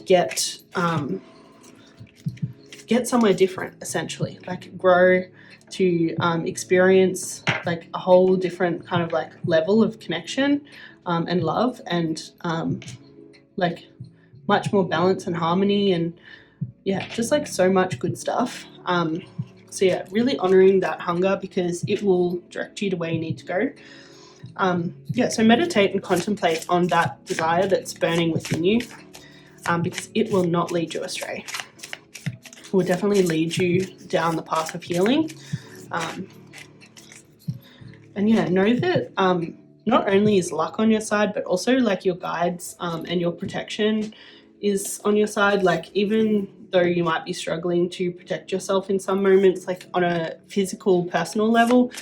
get somewhere different, essentially, like grow, to experience like a whole different kind of like level of connection and love, and like much more balance and harmony, and yeah, just like so much good stuff. So yeah, really honoring that hunger, because it will direct you to where you need to go. So meditate and contemplate on that desire that's burning within you, because it will not lead you astray. It will definitely lead you down the path of healing. And yeah, know that not only is luck on your side, but also like your guides and your protection is on your side. Like even though you might be struggling to protect yourself in some moments, like on a physical, personal level,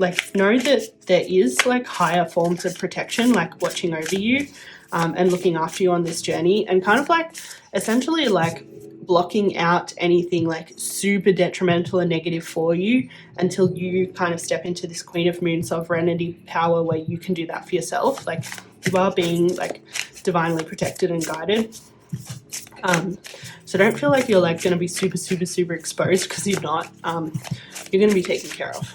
like know that there is like higher forms of protection, like watching over you and looking after you on this journey, and kind of like essentially like blocking out anything like super detrimental and negative for you until you kind of step into this Queen of Moon sovereignty power where you can do that for yourself. Like you are being like divinely protected and guided. So don't feel like you're like going to be super, super, super exposed, because you're not. You're going to be taken care of.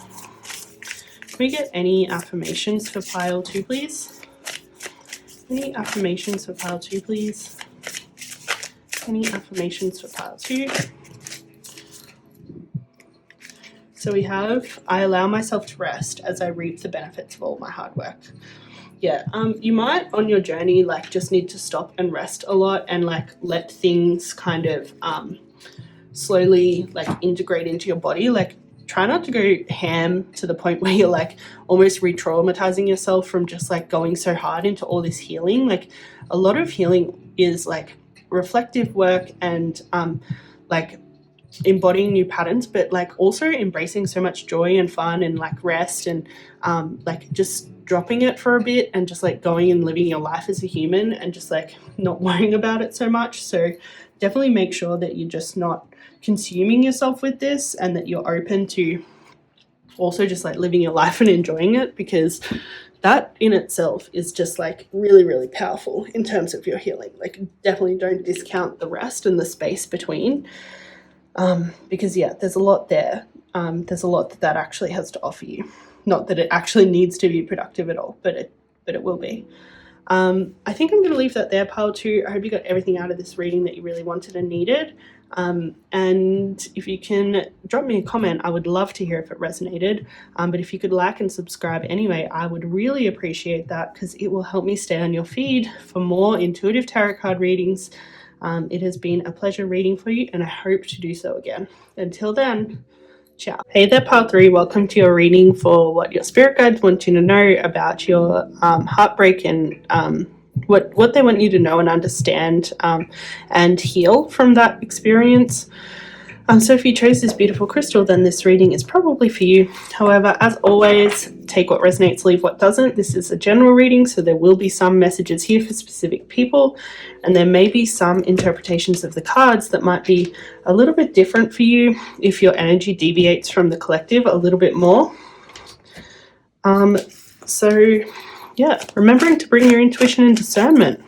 Can we get any affirmations for pile 2, please? Any affirmations for pile 2, please? Any affirmations for pile 2? So we have, I allow myself to rest as I reap the benefits of all my hard work. Yeah, you might on your journey like just need to stop and rest a lot, and like let things kind of slowly like integrate into your body. Like try not to go ham to the point where you're like almost re-traumatizing yourself from just like going so hard into all this healing. Like a lot of healing is like reflective work and like embodying new patterns, but like also embracing so much joy and fun and like rest and like just dropping it for a bit and just like going and living your life as a human and just like not worrying about it so much. So definitely make sure that you're just not consuming yourself with this and that you're open to also just like living your life and enjoying it, because that in itself is just like really, really powerful in terms of your healing. Like definitely don't discount the rest and the space between, because yeah, there's a lot there. There's a lot that actually has to offer you. Not that it actually needs to be productive at all, but it will be. I think I'm going to leave that there, pile 2. I hope you got everything out of this reading that you really wanted and needed. And if you can drop me a comment, I would love to hear if it resonated. But if you could like and subscribe anyway, I would really appreciate that, because it will help me stay on your feed for more intuitive tarot card readings. It has been a pleasure reading for you, and I hope to do so again. Until then, ciao. Hey there, pile 3. Welcome to your reading for what your spirit guides want you to know about your heartbreak and what they want you to know and understand and heal from that experience. So if you chose this beautiful crystal, then this reading is probably for you. However, as always, take what resonates, leave what doesn't. This is a general reading, so there will be some messages here for specific people, and there may be some interpretations of the cards that might be a little bit different for you if your energy deviates from the collective a little bit more. So yeah, remembering to bring your intuition and discernment.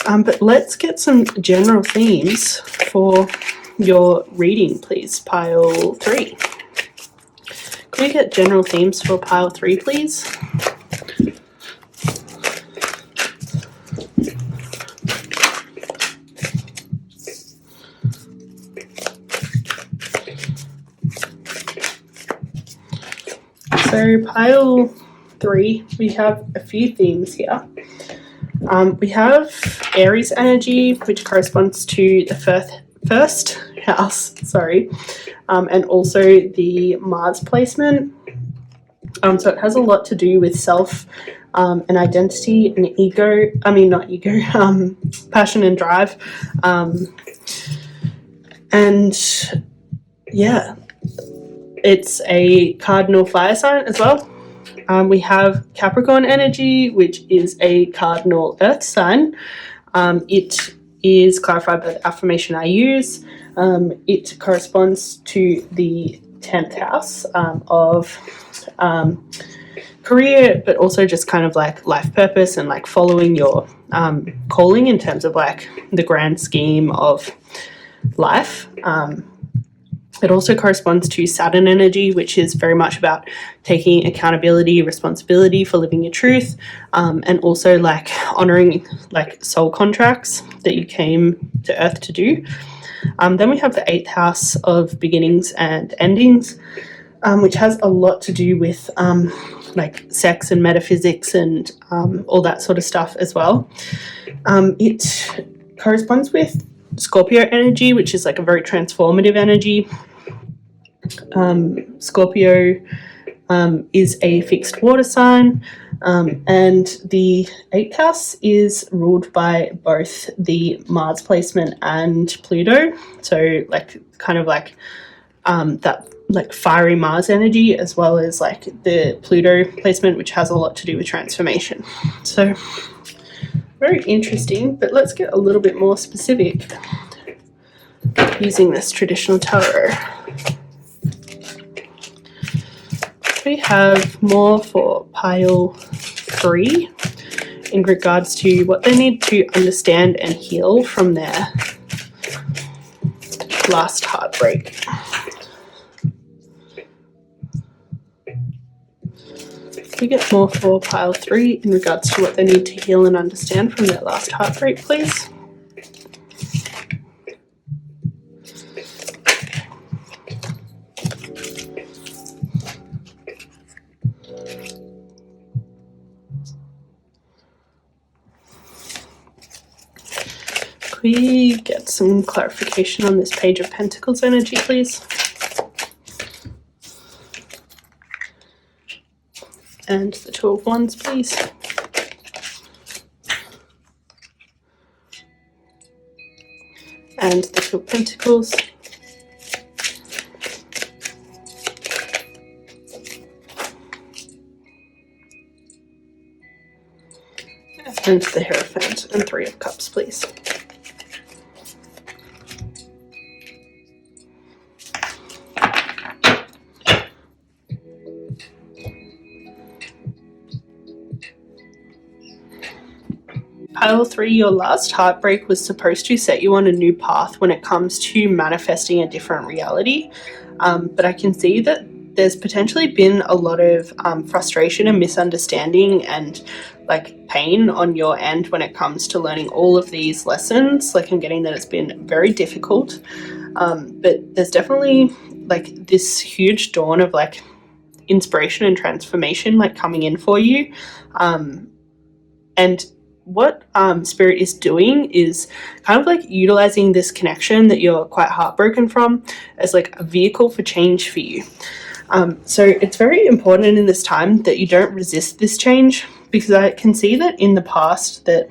But let's get some general themes for your reading, please, pile 3. Can we get general themes for pile 3, please? So pile 3, we have a few themes here. We have Aries energy, which corresponds to the first house, and also the Mars placement. So it has a lot to do with self and identity and passion and drive. And yeah, it's a cardinal fire sign as well. We have Capricorn energy, which is a cardinal earth sign. It is clarified by the affirmation I use. It corresponds to the 10th house of career, but also just kind of like life purpose and like following your calling in terms of like the grand scheme of life. It also corresponds to Saturn energy, which is very much about taking accountability, responsibility for living your truth, and also like honoring like soul contracts that you came to Earth to do. Then we have the 8th house of beginnings and endings, which has a lot to do with like sex and metaphysics and all that sort of stuff as well. It corresponds with Scorpio energy, which is like a very transformative energy. Scorpio is a fixed water sign, and the 8th house is ruled by both the Mars placement and Pluto, so like kind of like that like fiery Mars energy, as well as like the Pluto placement, which has a lot to do with transformation. So very interesting, but let's get a little bit more specific using this traditional tarot. We have more for pile 3 in regards to what they need to understand and heal from their last heartbreak. We get more for pile 3 in regards to what they need to heal and understand from their last heartbreak, please. We get some clarification on this Page of Pentacles energy, please. And the Two of Wands, please. And the Two of Pentacles. And the Hierophant and Three of Cups, please. Pile 3, your last heartbreak was supposed to set you on a new path when it comes to manifesting a different reality. But I can see that there's potentially been a lot of frustration and misunderstanding and like pain on your end when it comes to learning all of these lessons. Like, I'm getting that it's been very difficult. But there's definitely like this huge dawn of like inspiration and transformation like coming in for you. And what Spirit is doing is kind of like utilizing this connection that you're quite heartbroken from as like a vehicle for change for you. So it's very important in this time that you don't resist this change, because I can see that in the past that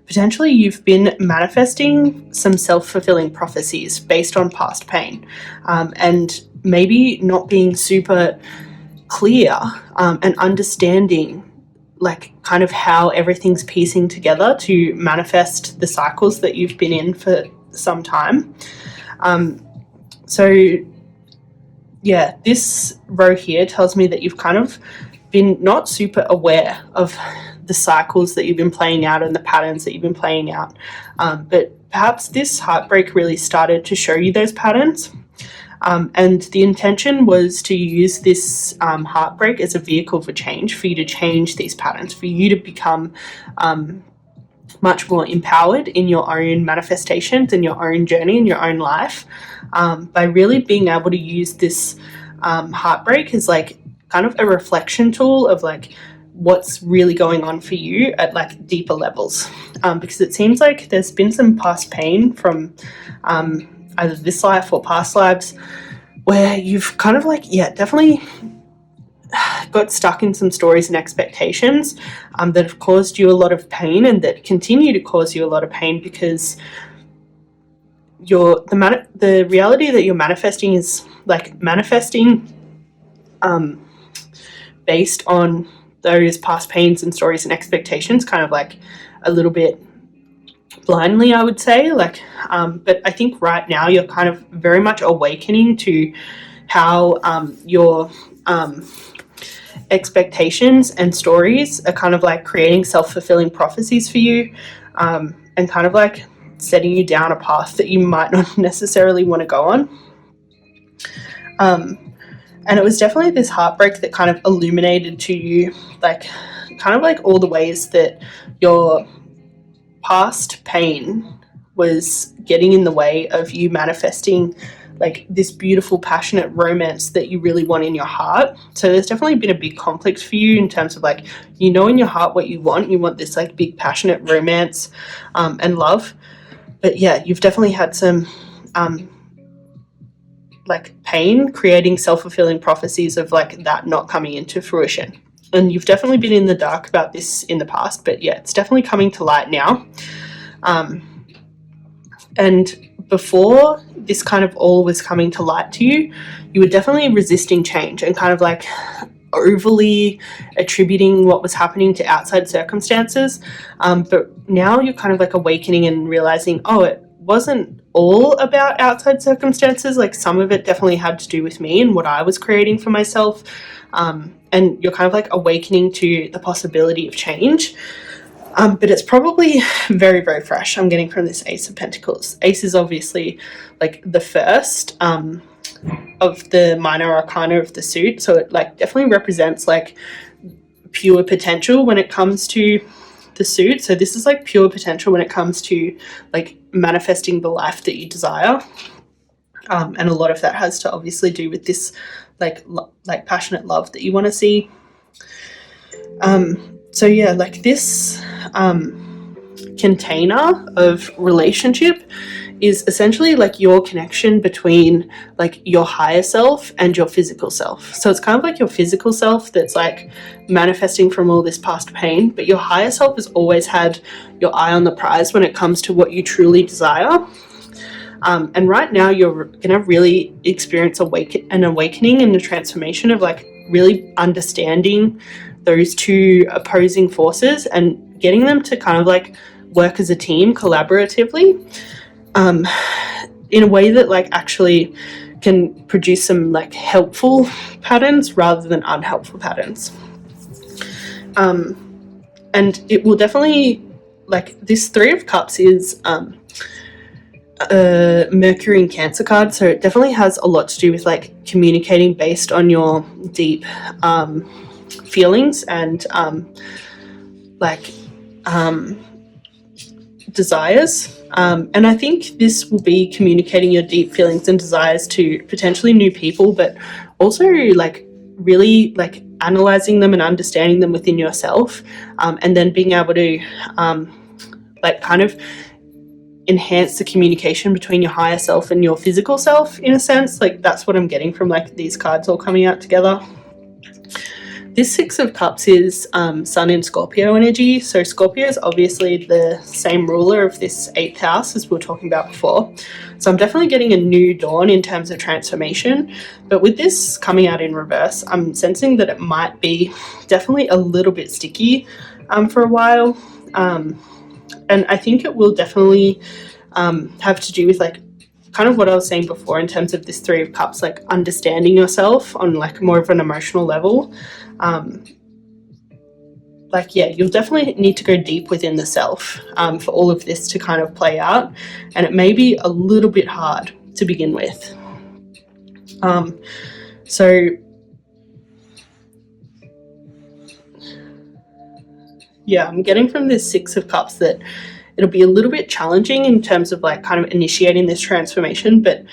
potentially you've been manifesting some self-fulfilling prophecies based on past pain, and maybe not being super clear and understanding like kind of how everything's piecing together to manifest the cycles that you've been in for some time. So yeah, this row here tells me that you've kind of been not super aware of the cycles that you've been playing out and the patterns that you've been playing out. But perhaps this heartbreak really started to show you those patterns. And the intention was to use this heartbreak as a vehicle for change, for you to change these patterns, for you to become much more empowered in your own manifestations, in your own journey, in your own life, by really being able to use this heartbreak as like kind of a reflection tool of like what's really going on for you at like deeper levels, because it seems like there's been some past pain from either this life or past lives where you've kind of like, yeah, definitely got stuck in some stories and expectations that have caused you a lot of pain and that continue to cause you a lot of pain, because the reality that you're manifesting is like manifesting based on those past pains and stories and expectations, kind of like a little bit blindly, I would say. Like, but I think right now you're kind of very much awakening to how your expectations and stories are kind of like creating self-fulfilling prophecies for you, and kind of like setting you down a path that you might not necessarily want to go on. And it was definitely this heartbreak that kind of illuminated to you like kind of like all the ways that your past pain was getting in the way of you manifesting like this beautiful, passionate romance that you really want in your heart. So there's definitely been a big conflict for you in terms of like, you know, in your heart what you want this like big, passionate romance and love. But yeah, you've definitely had some like pain creating self-fulfilling prophecies of like that not coming into fruition. And you've definitely been in the dark about this in the past, but yeah, it's definitely coming to light now. And before this kind of all was coming to light to you, you were definitely resisting change and kind of like overly attributing what was happening to outside circumstances. But now you're kind of like awakening and realizing, oh, it wasn't all about outside circumstances. Like some of it definitely had to do with me and what I was creating for myself. And you're kind of like awakening to the possibility of change. But it's probably very, very fresh. I'm getting from this Ace of Pentacles. Ace is obviously like the first of the minor arcana of the suit. So it like definitely represents like pure potential when it comes to the suit. So this is like pure potential when it comes to like manifesting the life that you desire. And a lot of that has to obviously do with this like passionate love that you want to see. So yeah, like this container of relationship is essentially like your connection between like your higher self and your physical self. So it's kind of like your physical self that's like manifesting from all this past pain, but your higher self has always had your eye on the prize when it comes to what you truly desire. And right now you're gonna really experience an awakening and a transformation of like really understanding those two opposing forces and getting them to kind of like work as a team collaboratively, in a way that like actually can produce some like helpful patterns rather than unhelpful patterns. And it will definitely, like, this Three of Cups is Mercury and Cancer card, so it definitely has a lot to do with like communicating based on your deep feelings and desires. And I think this will be communicating your deep feelings and desires to potentially new people, but also like really like analyzing them and understanding them within yourself, and then being able to like kind of enhance the communication between your higher self and your physical self, in a sense. Like, that's what I'm getting from like these cards all coming out together. This Six of Cups is Sun in Scorpio energy. So Scorpio is obviously the same ruler of this 8th house as we were talking about before. So I'm definitely getting a new dawn in terms of transformation. But with this coming out in reverse, I'm sensing that it might be definitely a little bit sticky for a while. And I think it will definitely have to do with like kind of what I was saying before in terms of this Three of Cups, like understanding yourself on like more of an emotional level. Like, yeah, you'll definitely need to go deep within the self for all of this to kind of play out. And it may be a little bit hard to begin with. So yeah, I'm getting from this Six of Cups that it'll be a little bit challenging in terms of like kind of initiating this transformation, but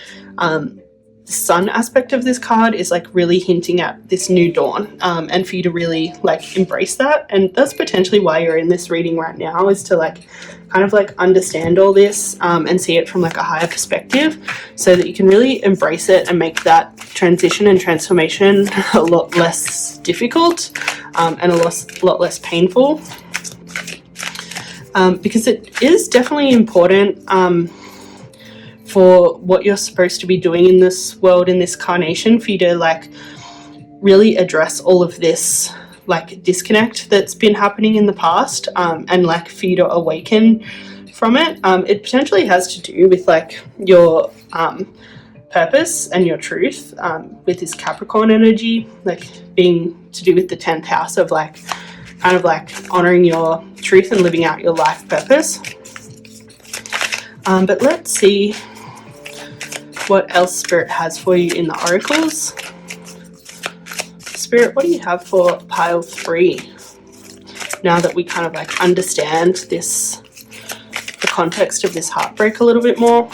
the Sun aspect of this card is like really hinting at this new dawn, and for you to really like embrace that. And that's potentially why you're in this reading right now, is to like kind of like understand all this and see it from like a higher perspective, so that you can really embrace it and make that transition and transformation a lot less difficult and a lot less painful. Because it is definitely important for what you're supposed to be doing in this world, in this carnation, for you to like really address all of this like disconnect that's been happening in the past, and like for you to awaken from it. It potentially has to do with like your purpose and your truth, with this Capricorn energy, like being to do with the 10th house of like kind of like honoring your truth and living out your life purpose. But let's see what else Spirit has for you in the oracles. Spirit, what do you have for pile 3? Now that we kind of like understand this, the context of this heartbreak a little bit more.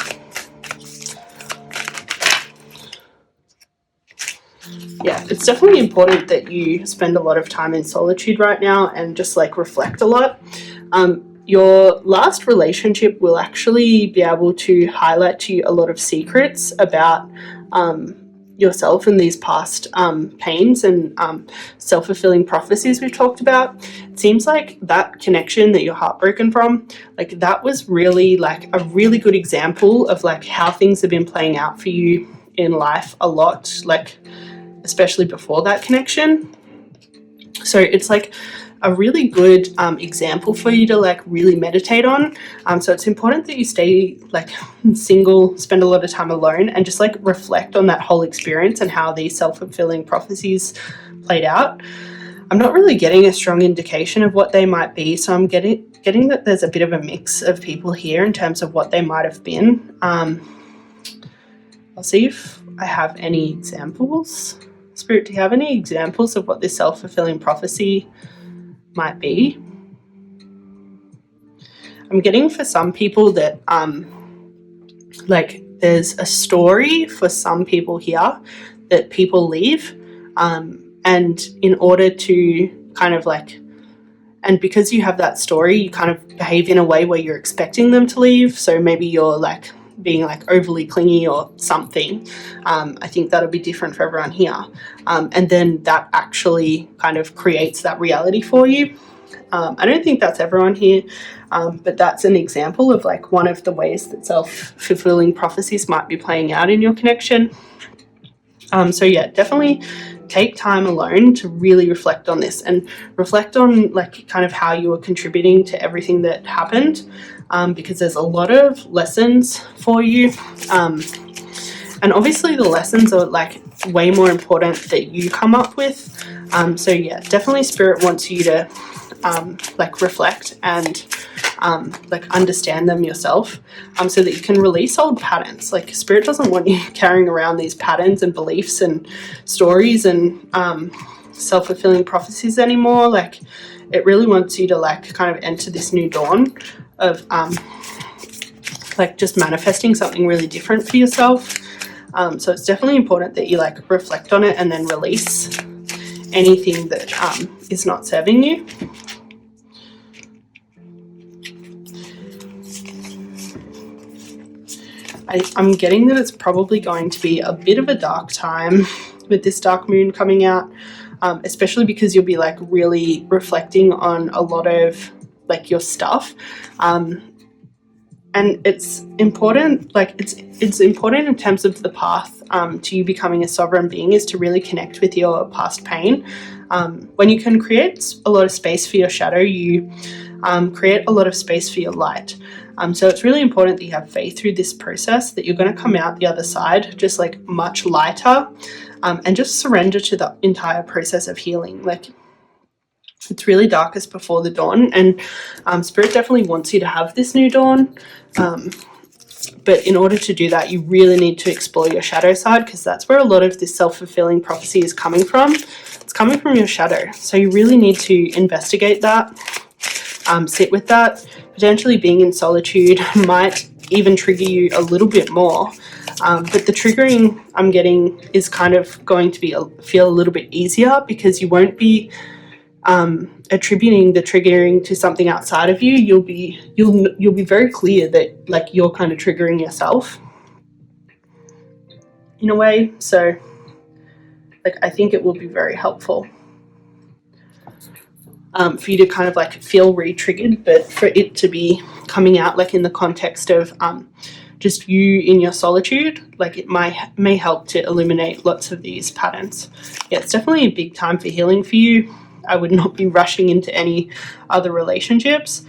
Yeah, it's definitely important that you spend a lot of time in solitude right now and just like reflect a lot. Your last relationship will actually be able to highlight to you a lot of secrets about yourself and these past pains and self-fulfilling prophecies we've talked about. It seems like that connection that you're heartbroken from, like that was really like a really good example of like how things have been playing out for you in life a lot, like especially before that connection. So it's like a really good example for you to like really meditate on. So it's important that you stay like single, spend a lot of time alone, and just like reflect on that whole experience and how these self-fulfilling prophecies played out. I'm not really getting a strong indication of what they might be, so I'm getting that there's a bit of a mix of people here in terms of what they might have been. I'll see if I have any examples. Spirit, do you have any examples of what this self-fulfilling prophecy might be? I'm getting for some people that like there's a story for some people here that people leave, and in order to kind of like, and because you have that story, you kind of behave in a way where you're expecting them to leave. So maybe you're like being like overly clingy or something. I think that'll be different for everyone here. And then that actually kind of creates that reality for you. I don't think that's everyone here, but that's an example of like one of the ways that self-fulfilling prophecies might be playing out in your connection. So yeah, definitely take time alone to really reflect on this and reflect on like kind of how you were contributing to everything that happened, because there's a lot of lessons for you, and obviously the lessons are like way more important that you come up with. So yeah, definitely Spirit wants you to like reflect and like understand them yourself, so that you can release old patterns. Like Spirit doesn't want you carrying around these patterns and beliefs and stories and self-fulfilling prophecies anymore. Like it really wants you to like kind of enter this new dawn of like just manifesting something really different for yourself. So it's definitely important that you like reflect on it and then release anything that is not serving you. I'm getting that it's probably going to be a bit of a dark time with this dark moon coming out, especially because you'll be like really reflecting on a lot of like your stuff. And it's important, like it's important in terms of the path to you becoming a sovereign being, is to really connect with your past pain. When you can create a lot of space for your shadow, you create a lot of space for your light. So it's really important that you have faith through this process, that you're going to come out the other side just like much lighter, and just surrender to the entire process of healing. Like it's really darkest before the dawn, and Spirit definitely wants you to have this new dawn. But in order to do that, you really need to explore your shadow side, because that's where a lot of this self-fulfilling prophecy is coming from. It's coming from your shadow. So you really need to investigate that, sit with that. Potentially being in solitude might even trigger you a little bit more. But the triggering I'm getting is kind of going to feel a little bit easier, because you won't be attributing the triggering to something outside of you. You'll be very clear that like you're kind of triggering yourself in a way. So like I think it will be very helpful for you to kind of like feel re-triggered, but for it to be coming out like in the context of just you in your solitude. Like it may help to illuminate lots of these patterns. Yeah, it's definitely a big time for healing for you. I would not be rushing into any other relationships,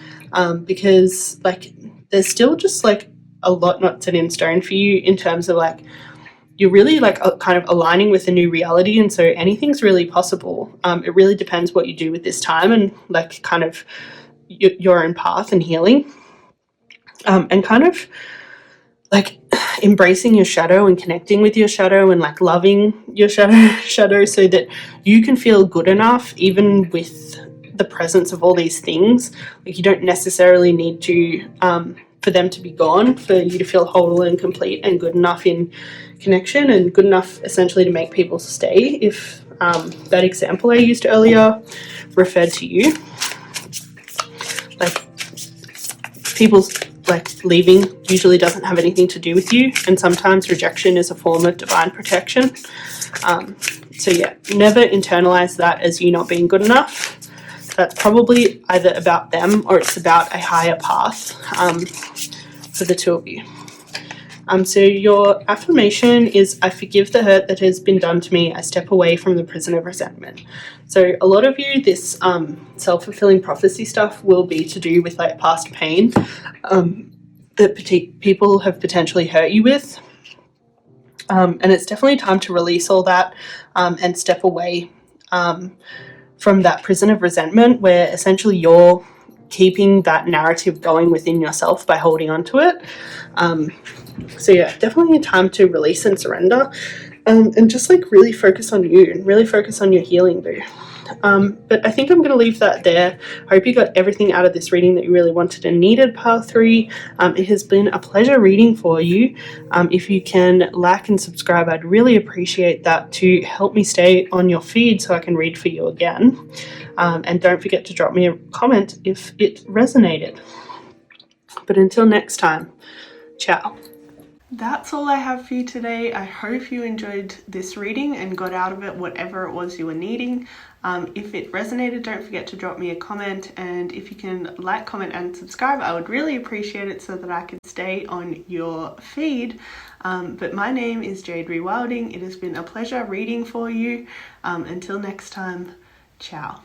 because like there's still just like a lot not set in stone for you, in terms of like you're really like kind of aligning with a new reality, and so anything's really possible. It really depends what you do with this time, and like kind of your own path and healing, and kind of like embracing your shadow and connecting with your shadow and like loving your shadow so that you can feel good enough even with the presence of all these things. Like you don't necessarily need to for them to be gone for you to feel whole and complete and good enough in connection, and good enough essentially to make people stay, if that example I used earlier referred to you. Like people's like leaving usually doesn't have anything to do with you, and sometimes rejection is a form of divine protection. So yeah, never internalize that as you not being good enough. That's probably either about them or it's about a higher path for the two of you. So your affirmation is, I forgive the hurt that has been done to me. I step away from the prison of resentment. So a lot of you, this self-fulfilling prophecy stuff will be to do with like past pain that people have potentially hurt you with. And it's definitely time to release all that and step away from that prison of resentment, where essentially you're keeping that narrative going within yourself by holding on to it. So yeah, definitely a time to release and surrender, and just like really focus on you and really focus on your healing, boo. But I think I'm going to leave that there. I hope you got everything out of this reading that you really wanted and needed, Pile 3. It has been a pleasure reading for you. If you can like and subscribe, I'd really appreciate that to help me stay on your feed so I can read for you again. And don't forget to drop me a comment if it resonated. But until next time, ciao. That's all I have for you today. I hope you enjoyed this reading and got out of it whatever it was you were needing. If it resonated, don't forget to drop me a comment, and if you can like, comment and subscribe, I would really appreciate it so that I can stay on your feed. But my name is Jade Wilding. It has been a pleasure reading for you. Until next time, ciao.